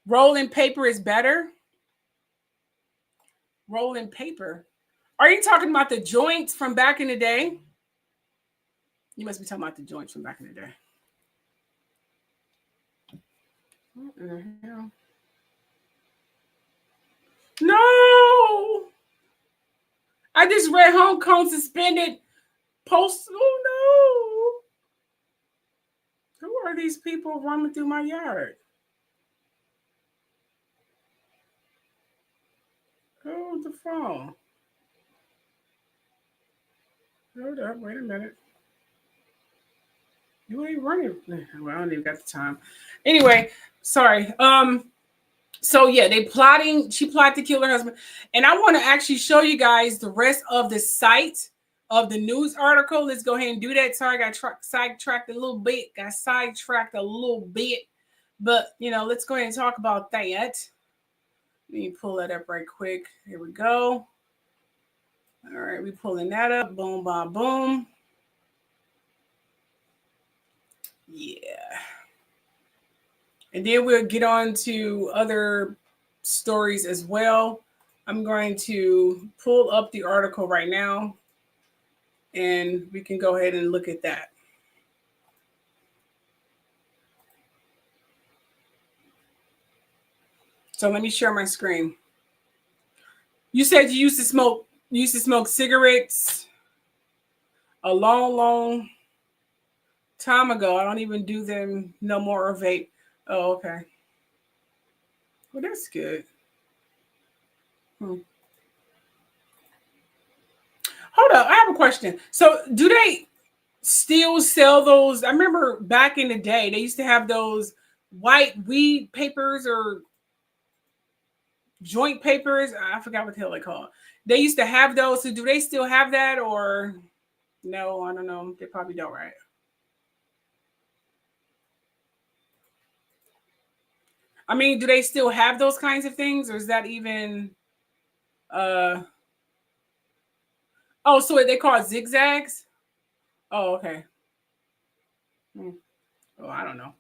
Rolling paper is better. Rolling paper. Are you talking about the joints from back in the day? You must be talking about the joints from back in the day. What in the hell? No! I just read Hong Kong suspended post. Oh no! Who are these people roaming through my yard? Hold the phone. Hold up, wait a minute. You ain't running. Well, I don't even got the time. Anyway, sorry. So yeah, she plotted to kill her husband. And I want to actually show you guys the rest of the site of the news article. Let's go ahead and do that. Sorry, I got sidetracked a little bit. But you know, let's go ahead and talk about that. Let me pull that up right quick. Here we go. All right, we pulling that up. Boom, boom, boom. Yeah. And then we'll get on to other stories as well. I'm going to pull up the article right now, and we can go ahead and look at that. So let me share my screen. You said you used to smoke cigarettes a long time ago. I don't even do them no more, or vape. Oh, okay. Well, that's good. Hold up, I have a question. So do they still sell those? I remember back in the day, they used to have those white weed papers or joint papers. I forgot what the hell they call. They used to have those. So do they still have that or no? I don't know. They probably don't, right? I mean, do they still have those kinds of things, or is that even oh, so they call it zigzags? Oh, okay. Oh, I don't know.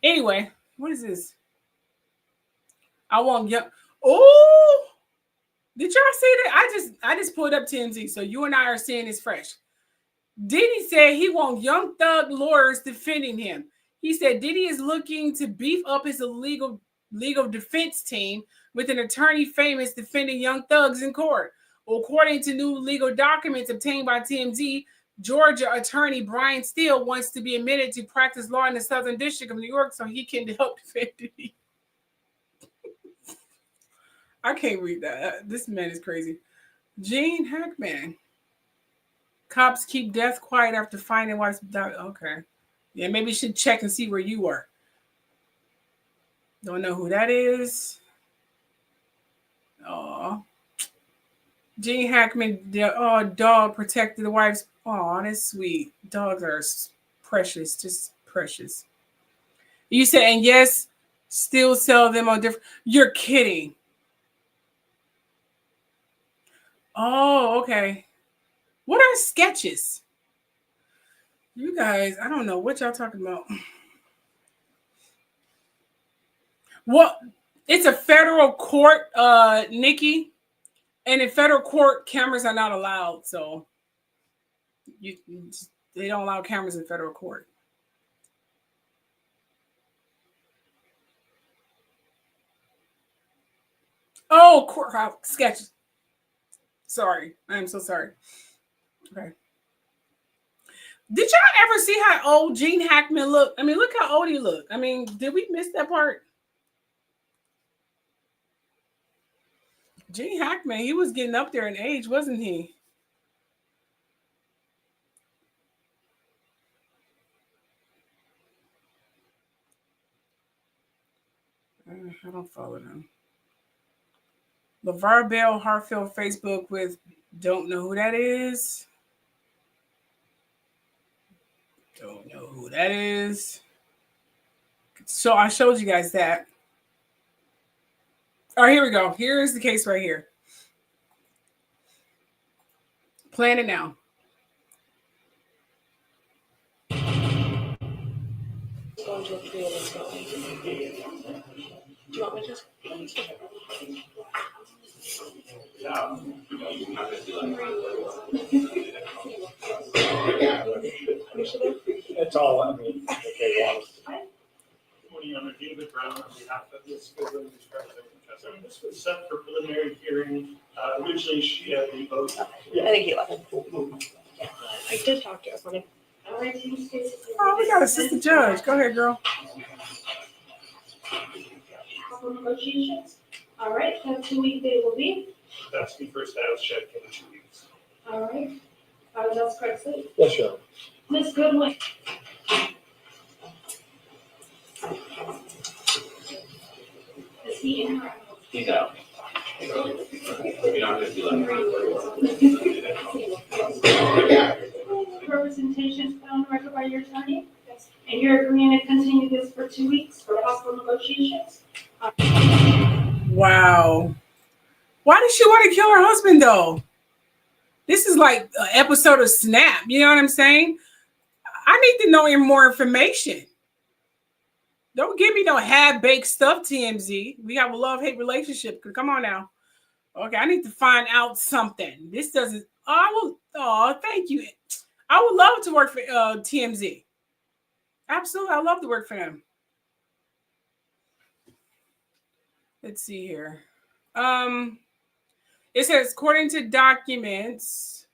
Anyway, what is this? I want young. Oh, did y'all see that? I just pulled up TMZ, so you and I are seeing this fresh. Diddy said he wants young thug lawyers defending him. He said Diddy is looking to beef up his legal defense team with an attorney famous defending young thugs in court. According to new legal documents obtained by TMZ, Georgia attorney Brian Steele wants to be admitted to practice law in the Southern District of New York so he can help defend Diddy. I can't read that. This man is crazy. Gene Hackman. Cops keep death quiet after finding wife's dog. Okay. Yeah, maybe you should check and see where you were. Don't know who that is. Oh. Gene Hackman, dog protected the wife's. Oh, that's sweet. Dogs are precious, just precious. You said, and yes, still sell them on different. You're kidding. Oh, okay. What are sketches? You guys, I don't know what y'all talking about. Well, it's a federal court, Nikki. And in federal court, cameras are not allowed. So they don't allow cameras in federal court. Oh, courthouse sketches. Sorry. I am so sorry. Okay. Did y'all ever see how old Gene Hackman looked? I mean, look how old he looked. I mean, did we miss that part? Gene Hackman, he was getting up there in age, wasn't he? I don't follow them. LeVar Bell Hartfield Facebook with don't know who that is. Don't know who that is. So I showed you guys that. All right, here we go. Here's the case right here. Plan it now. Going to appeal this going. Do you want me to just? It's all, I mean, okay, well. Tony, I'm David Brown on behalf of this Goodwin discretion. This was set for preliminary hearing. Originally, she had the vote. I think he left. I did talk to her. Oh, we got a sister judge. Go ahead, girl. Negotiations. All right, how 2 week they will be. That's the first house check in 2 weeks. All right. That's correct. Yes, sure. Ms. Goodwin. Is he in her? He's out. Representation on record by your attorney? Yes. And you're agreeing to continue this for 2 weeks for possible negotiations? Wow. Why did she want to kill her husband, though? This is like an episode of Snap. You know what I'm saying? I need to know more information. Don't give me no half-baked stuff, TMZ. We have a love-hate relationship. Come on now. Okay, I need to find out something. This doesn't... thank you. I would love to work for TMZ. Absolutely, I love to work for them. Let's see here. It says, according to documents,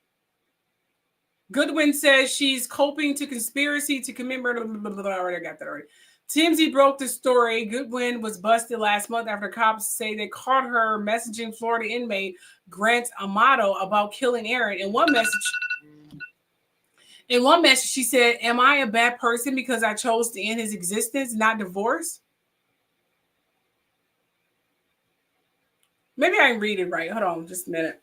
Goodwin says she's coping to conspiracy to commit murder. Blah, blah, blah, blah. I already got that already. TMZ broke the story. Goodwin was busted last month after cops say they caught her messaging Florida inmate Grant Amato about killing Aaron. In one message, she said, "Am I a bad person because I chose to end his existence, not divorce?" Maybe I didn't read it right. Hold on, just a minute.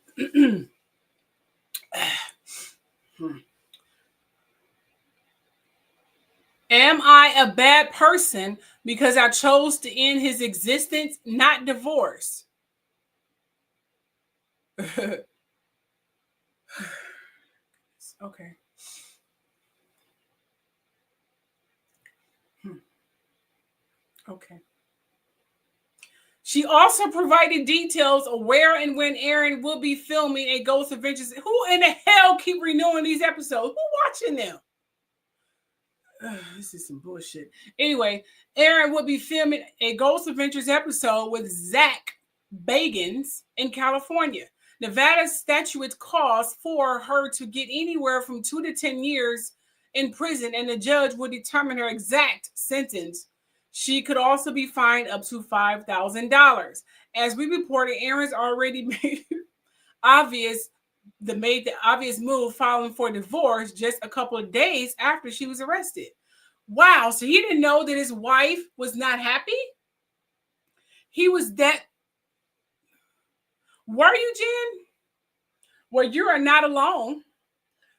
Am I a bad person because I chose to end his existence, not divorce? Okay. Okay. She also provided details of where and when Aaron will be filming a Ghost Adventures. Who in the hell keep renewing these episodes? Who watching them? This is some bullshit. Anyway, Aaron will be filming a Ghost Adventures episode with Zach Bagans in California. Nevada statute calls for her to get anywhere from 2 to 10 years in prison, and the judge will determine her exact sentence. She could also be fined up to $5,000. As we reported, Aaron's already made the obvious move filing for divorce just a couple of days after she was arrested. Wow, so he didn't know that his wife was not happy? He was that. Were you, Jen? Well, you are not alone.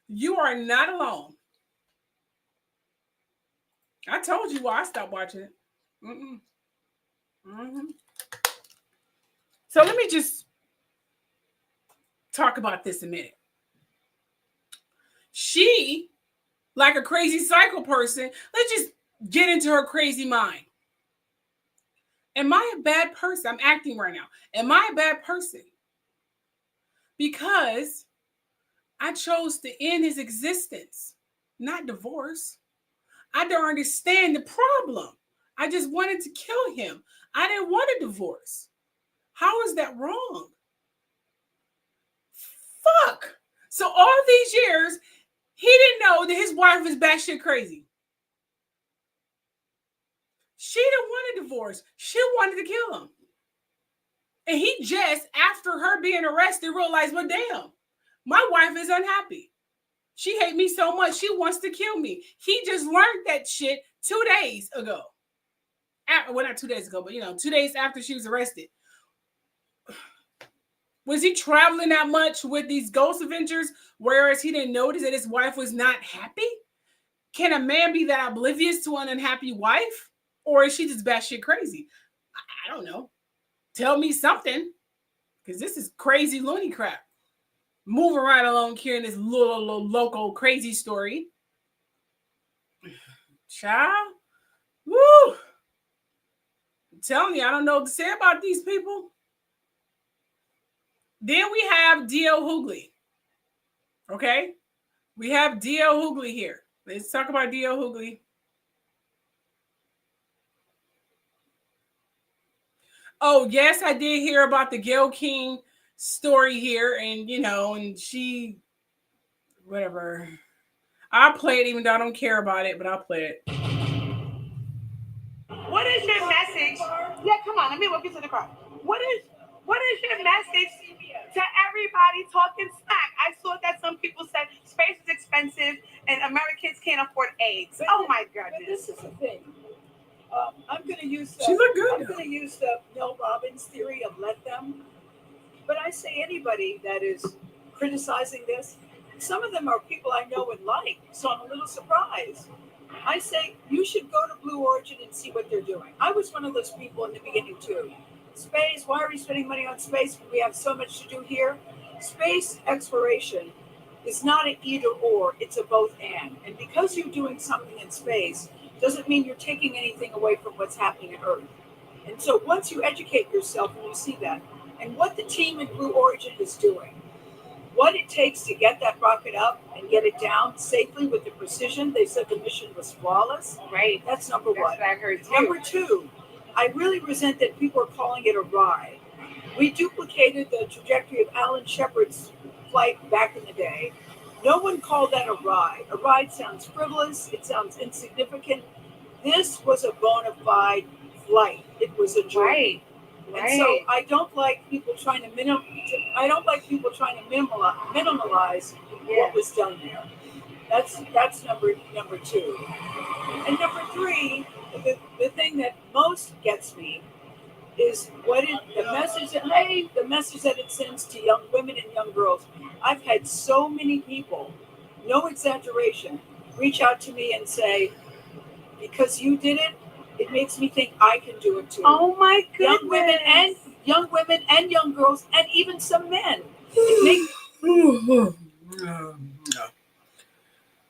You are not alone. I told you why I stopped watching it. So let me just talk about this a minute. She, like a crazy psycho person, let's just get into her crazy mind. Am I a bad person? I'm acting right now. Am I a bad person? Because I chose to end his existence, not divorce. I don't understand the problem. I just wanted to kill him. I didn't want a divorce. How is that wrong? Fuck. So all these years, he didn't know that his wife was batshit crazy. She didn't want a divorce. She wanted to kill him. And he just, after her being arrested, realized, well, damn, my wife is unhappy. She hates me so much, she wants to kill me. He just learned that shit 2 days ago. Well, not 2 days ago, but 2 days after she was arrested. Was he traveling that much with these Ghost Adventures, whereas he didn't notice that his wife was not happy? Can a man be that oblivious to an unhappy wife? Or is she just batshit crazy? I don't know. Tell me something, because this is crazy loony crap. Moving right along here in this little local crazy story. Child, woo! I'm telling you, I don't know what to say about these people. Then we have D.L. Hughley. Okay? We have D.L. Hughley here. Let's talk about D.L. Hughley. Oh, yes, I did hear about the Gayle King story here. And, and she, whatever. I'll play it even though I don't care about it, but I'll play it. What is your message? Yeah, come on, let me walk you to the car. What is your message to everybody talking smack? I saw that some people said space is expensive and Americans can't afford eggs. Oh my goodness. But this is the thing. I'm going to use she look good. I'm going to use the Mel Robbins theory of let them. But I say anybody that is criticizing this, some of them are people I know and like, so I'm a little surprised. I say you should go to Blue Origin and see what they're doing. I was one of those people in the beginning too. Space, why are we spending money on space when we have so much to do here? Space exploration is not an either or, it's a both and. And because you're doing something in space doesn't mean you're taking anything away from what's happening at Earth. And so once you educate yourself and you see that, and what the team in Blue Origin is doing, what it takes to get that rocket up and get it down safely with the precision, they said the mission was flawless. Right. That's number one. That's what I heard too. Number two, I really resent that people are calling it a ride. We duplicated the trajectory of Alan Shepard's flight back in the day. No one called that a ride. A ride sounds frivolous. It sounds insignificant. This was a bona fide flight. It was a journey. Right. And so I don't like people trying to minimalize what was done there. That's number two. And number three, the thing that most gets me is the message that it sends to young women and young girls. I've had so many people, no exaggeration, reach out to me and say, because you did it, it makes me think I can do it too. Oh my goodness. Young women and young girls and even some men.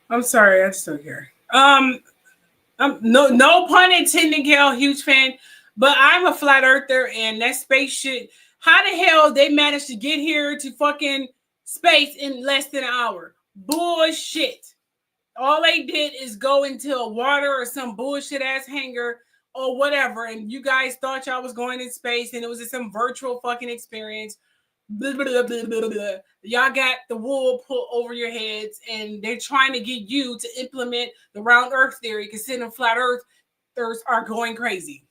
I'm sorry, I'm still here. No pun intended, Gayle, huge fan. But I'm a flat earther, and that space shit. How the hell they managed to get here to fucking space in less than an hour? Bullshit. All they did is go into a water or some bullshit ass hangar or whatever, and you guys thought y'all was going in space, and it was just some virtual fucking experience. Blah, blah, blah, blah, blah, blah. Y'all got the wool pulled over your heads, and they're trying to get you to implement the round earth theory, considering flat earthers are going crazy.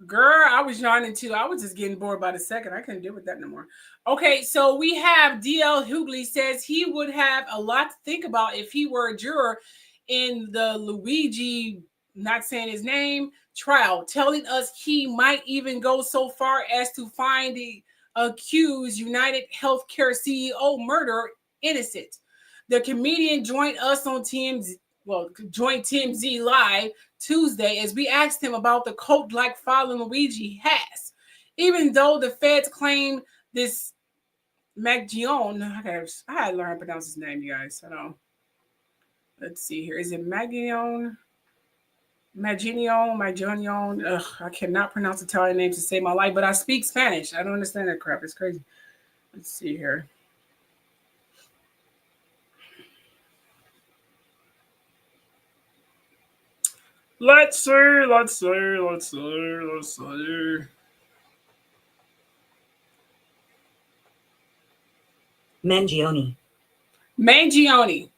Girl, I was yawning too. I was just getting bored by the second. I couldn't deal with that no more. Okay, so we have DL Hughley says he would have a lot to think about if he were a juror in the Luigi, not saying his name, trial, telling us he might even go so far as to find the accused United Healthcare CEO murderer innocent. The comedian joined us on TMZ Live Tuesday as we asked him about the cult-like following Luigi has. Even though the feds claim this Magione, I had to learn how to pronounce his name, you guys. Let's see here. Is it Magione? Magione? Ugh, I cannot pronounce Italian names to save my life, but I speak Spanish. I don't understand that crap. It's crazy. Let's see here. Let's see. Mangione.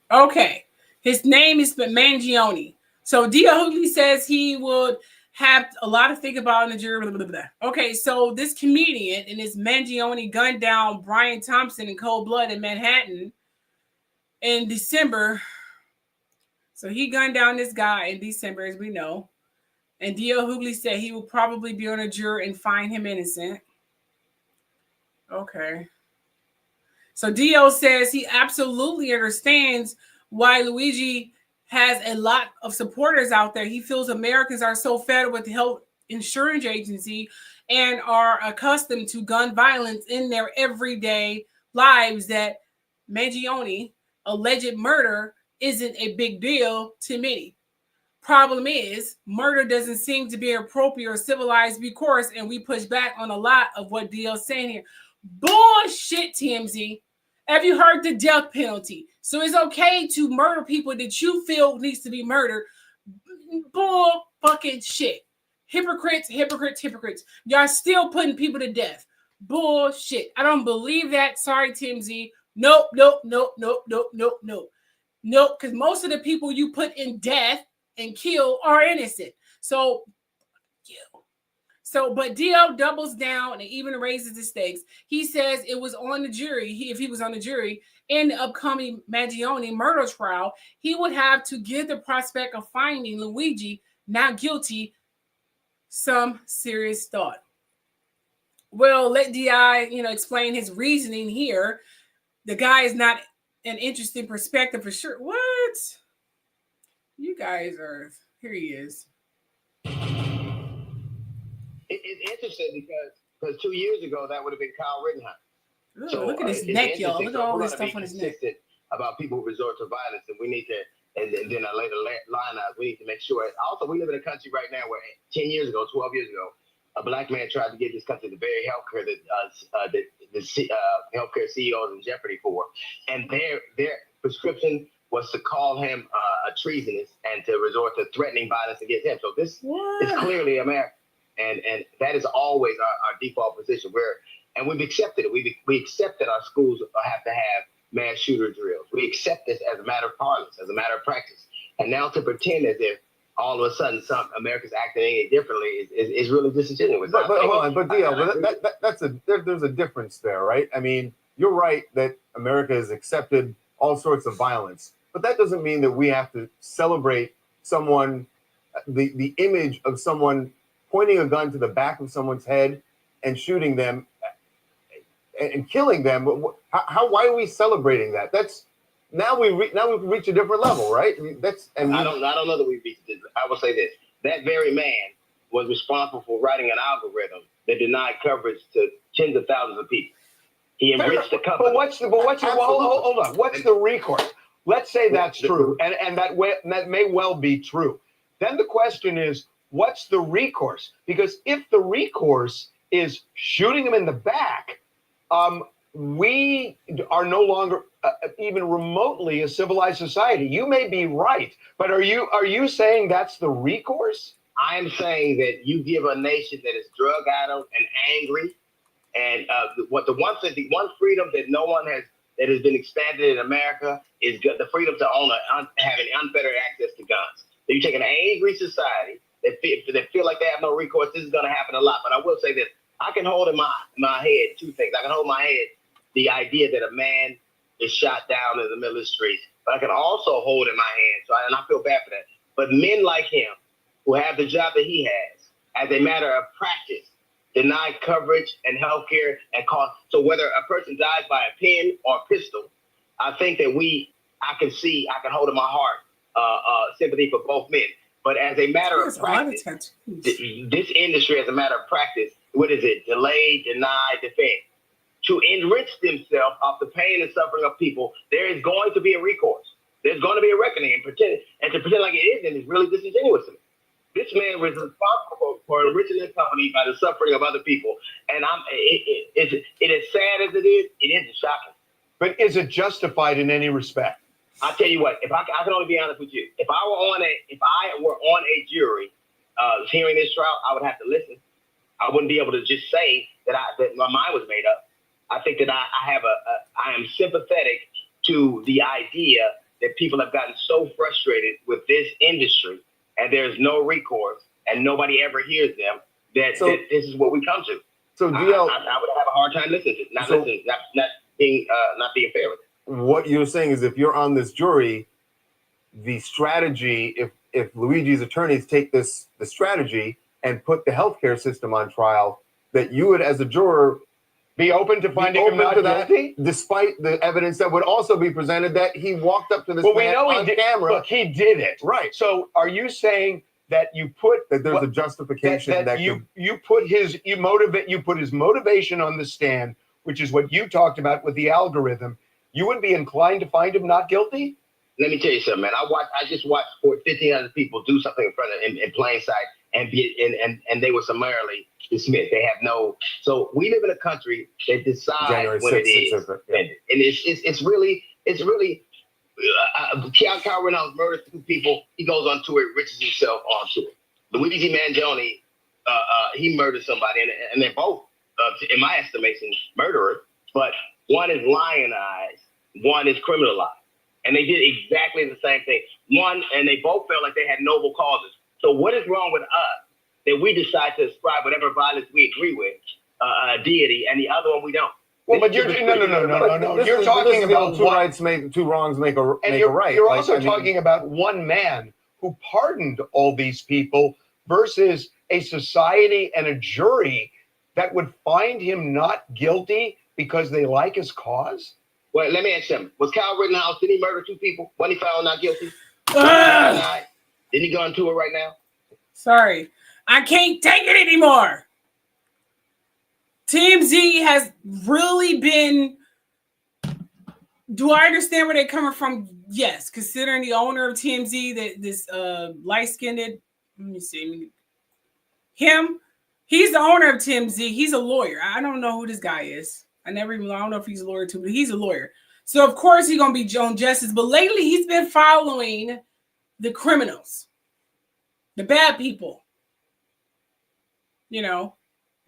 Okay. His name is Mangione. So D.L. Hughley says he would have a lot to think about in the jury. Blah, blah, blah. Okay, so this comedian and his Mangione gunned down Brian Thompson in cold blood in Manhattan in December. So he gunned down this guy in December, as we know. And D.L. Hughley said he will probably be on a jury and find him innocent. Okay. So D.L. says he absolutely understands why Luigi has a lot of supporters out there. He feels Americans are so fed up with the health insurance agency and are accustomed to gun violence in their everyday lives that Magione, alleged murder, isn't a big deal to many. Problem is, murder doesn't seem to be an appropriate or civilized recourse, and we push back on a lot of what DL's saying here. Bullshit, TMZ. Have you heard the death penalty? So it's okay to murder people that you feel needs to be murdered. Bull fucking shit. Hypocrites. Y'all still putting people to death. Bullshit. I don't believe that. Sorry, TMZ. Nope. Nope, because most of the people you put in death and kill are innocent. So, but DL doubles down and even raises the stakes. He says it was on the jury. If he was on the jury in the upcoming Magione murder trial, he would have to give the prospect of finding Luigi not guilty some serious thought. Well, let DI, explain his reasoning here. The guy is not an interesting perspective for sure. What? You guys are, here he is. It's interesting because 2 years ago that would have been Kyle Rittenhouse. So look at his neck, y'all. Look at all this stuff on his neck. About people who resort to violence, and we need to, and then a later line out, we need to make sure. Also, we live in a country right now where 10 years ago, 12 years ago, a black man tried to get this country the very healthcare that the healthcare CEOs in jeopardy for, and their prescription was to call him a treasonous and to resort to threatening violence against him. So this is clearly America. And that is always our default position. And we've accepted it. We accept that our schools have to have mass shooter drills. We accept this as a matter of parlance, as a matter of practice. And now to pretend as if all of a sudden some America's acting any differently is really disingenuous. But hold on, but DL, there's a difference there, right? I mean, you're right that America has accepted all sorts of violence, but that doesn't mean that we have to celebrate someone, the image of someone pointing a gun to the back of someone's head and shooting them and killing them. Why are we celebrating that? That's now we've reached a different level, right? I don't know that we've reached it. I will say this: that very man was responsible for writing an algorithm that denied coverage to tens of thousands of people. He enriched the company. Hold on. What's the recourse? Let's say that's true, and that may well be true. Then the question is, what's the recourse? Because if the recourse is shooting him in the back, we are no longer even remotely a civilized society. You may be right, but are you saying that's the recourse? I am saying that you give a nation that is drug-addled and angry, and the one freedom that no one has that has been expanded in America is the freedom to own having unfettered access to guns. So you take an angry society that feel like they have no recourse. This is going to happen a lot. But I will say this: I can hold in my head two things. I can hold in my head the idea that a man is shot down in the middle of the streets, but I can also hold in my hand. And I feel bad for that. But men like him, who have the job that he has, as a matter of practice, deny coverage and health care and cost. So whether a person dies by a pen or a pistol, I think that I can hold in my heart sympathy for both men. But as a matter of practice, this industry, as a matter of practice, what is it? Delay, deny, defend. To enrich themselves off the pain and suffering of people, there is going to be a recourse. There's going to be a reckoning, and to pretend like it isn't is really disingenuous to me. This man was responsible for enriching the company by the suffering of other people, and it is sad as it is shocking. But is it justified in any respect? I tell you what, if I can only be honest with you, if I were on a jury hearing this trial, I would have to listen. I wouldn't be able to just say that my mind was made up. I think that I am sympathetic to the idea that people have gotten so frustrated with this industry, and there's no recourse, and nobody ever hears them. That this is what we come to. So DL, I would have a hard time listening to not being fair with it. What you're saying is, if you're on this jury, the strategy, if Luigi's attorneys take the strategy and put the healthcare system on trial, that you would, as a juror, be open to finding him not guilty, despite the evidence that would also be presented that he walked up to this man on camera. Look, he did it. Right. So are you saying that you put that there's a justification that you put his motivation on the stand, which is what you talked about with the algorithm? You would be inclined to find him not guilty? Let me tell you something, man. I just watched 1,500 people do something in front of in plain sight, and they were summarily dismissed. They have no. So we live in a country that decides January when 6th, it is, and it's really. Kyle Rittenhouse murders two people. He goes on tour, enriches himself on tour. Luigi Mangione, he murdered somebody, and they're both, in my estimation, murderers. But one is lionized, one is criminalized. And they did exactly the same thing. And they both felt like they had noble causes. So what is wrong with us that we decide to ascribe whatever violence we agree with, a deity, and the other one we don't? Well, but you're no. You're talking about two wrongs make a right. You're also talking about one man who pardoned all these people versus a society and a jury that would find him not guilty because they like his cause. Well, let me ask him. Was Kyle Rittenhouse, did he murder two people? When he found not guilty? Did he go on tour right now? Sorry. I can't take it anymore. TMZ has really been... Do I understand where they're coming from? Yes. Considering the owner of TMZ, that this light-skinned... Let me see. Him. He's the owner of TMZ. He's a lawyer. I don't know who this guy is. I don't know if he's a lawyer too, but he's a lawyer. So of course he's gonna be Joan Justice. But lately he's been following the criminals, the bad people, the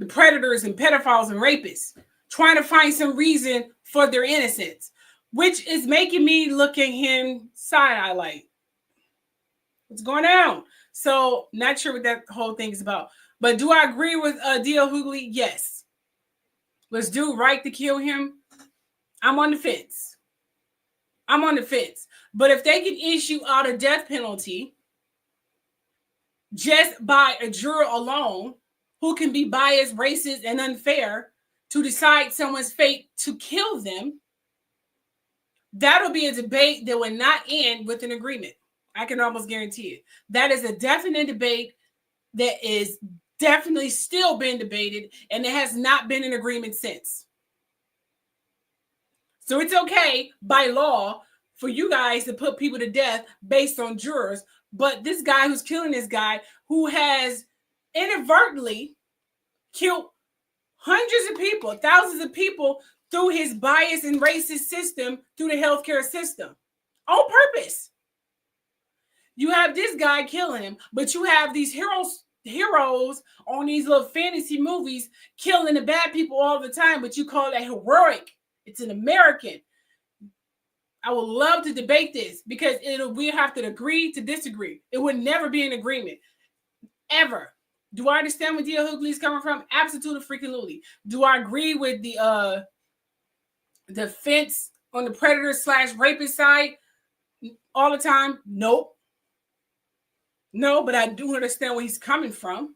predators and pedophiles and rapists, trying to find some reason for their innocence, which is making me look at him side-eye like, What's going on? So not sure what that whole thing is about. But do I agree with D.L. Hughley? Yes. Was dude right to kill him? I'm on the fence. I'm on the fence. But if they can issue out a death penalty just by a juror alone, who can be biased, racist, and unfair to decide someone's fate to kill them, that'll be a debate that will not end with an agreement. I can almost guarantee it. That is a definite debate that is definitely still being debated, and it has not been an agreement since. So it's okay by law for you guys to put people to death based on jurors, but this guy who's killing this guy, who has inadvertently killed hundreds of people, thousands of people through his bias and racist system, through the healthcare system, on purpose. You have this guy killing him, but you have these heroes on these little fantasy movies killing the bad people all the time, but you call that heroic. It's an American. I would love to debate this because we have to agree to disagree. It would never be an agreement, ever. Do I understand where D.L. Hughley is coming from? Absolutely freaking lutely. Do I agree with the defense on the predator / rapist side all the time? Nope. No, but I do understand where he's coming from.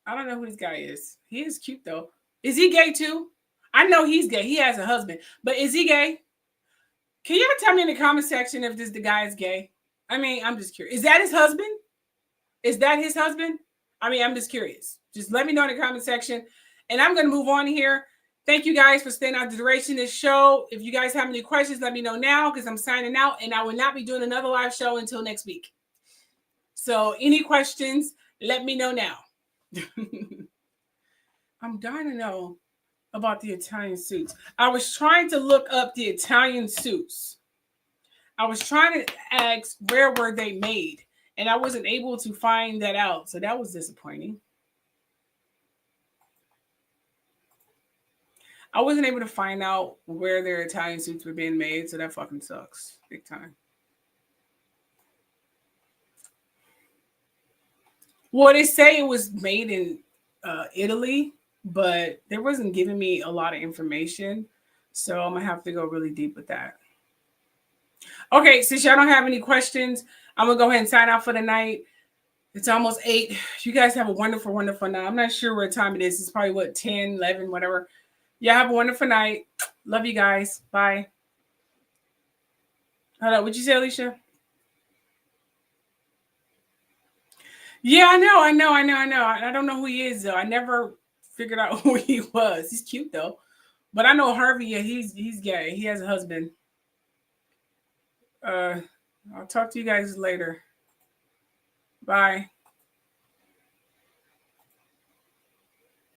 I don't know who this guy is. He is cute though. Is he gay too? I know he's gay. He has a husband, but is he gay? Can you ever tell me in the comment section if the guy is gay? I mean, I'm just curious. Is that his husband? Is that his husband? I mean, I'm just curious. Just let me know in the comment section. And I'm going to move on here. Thank you guys for staying out the duration of this show. If you guys have any questions, let me know now because I'm signing out and I will not be doing another live show until next week. So any questions, let me know now. I'm dying to know about the Italian suits. I was trying to look up the Italian suits. I was trying to ask where were they made, and I wasn't able to find that out. So that was disappointing. I wasn't able to find out where their Italian suits were being made, so that fucking sucks big time. Well, they say it was made in Italy, but they wasn't giving me a lot of information. So I'm going to have to go really deep with that. Okay, since y'all don't have any questions, I'm going to go ahead and sign out for the night. It's almost 8. You guys have a wonderful, wonderful night. I'm not sure what time it is. It's probably, what, 10, 11, whatever. Y'all have a wonderful night. Love you guys. Bye. Hold on. What'd you say, Alicia? Yeah, I know. I don't know who he is, though. I never figured out who he was. He's cute, though. But I know Harvey, yeah, he's gay. He has a husband. I'll talk to you guys later. Bye.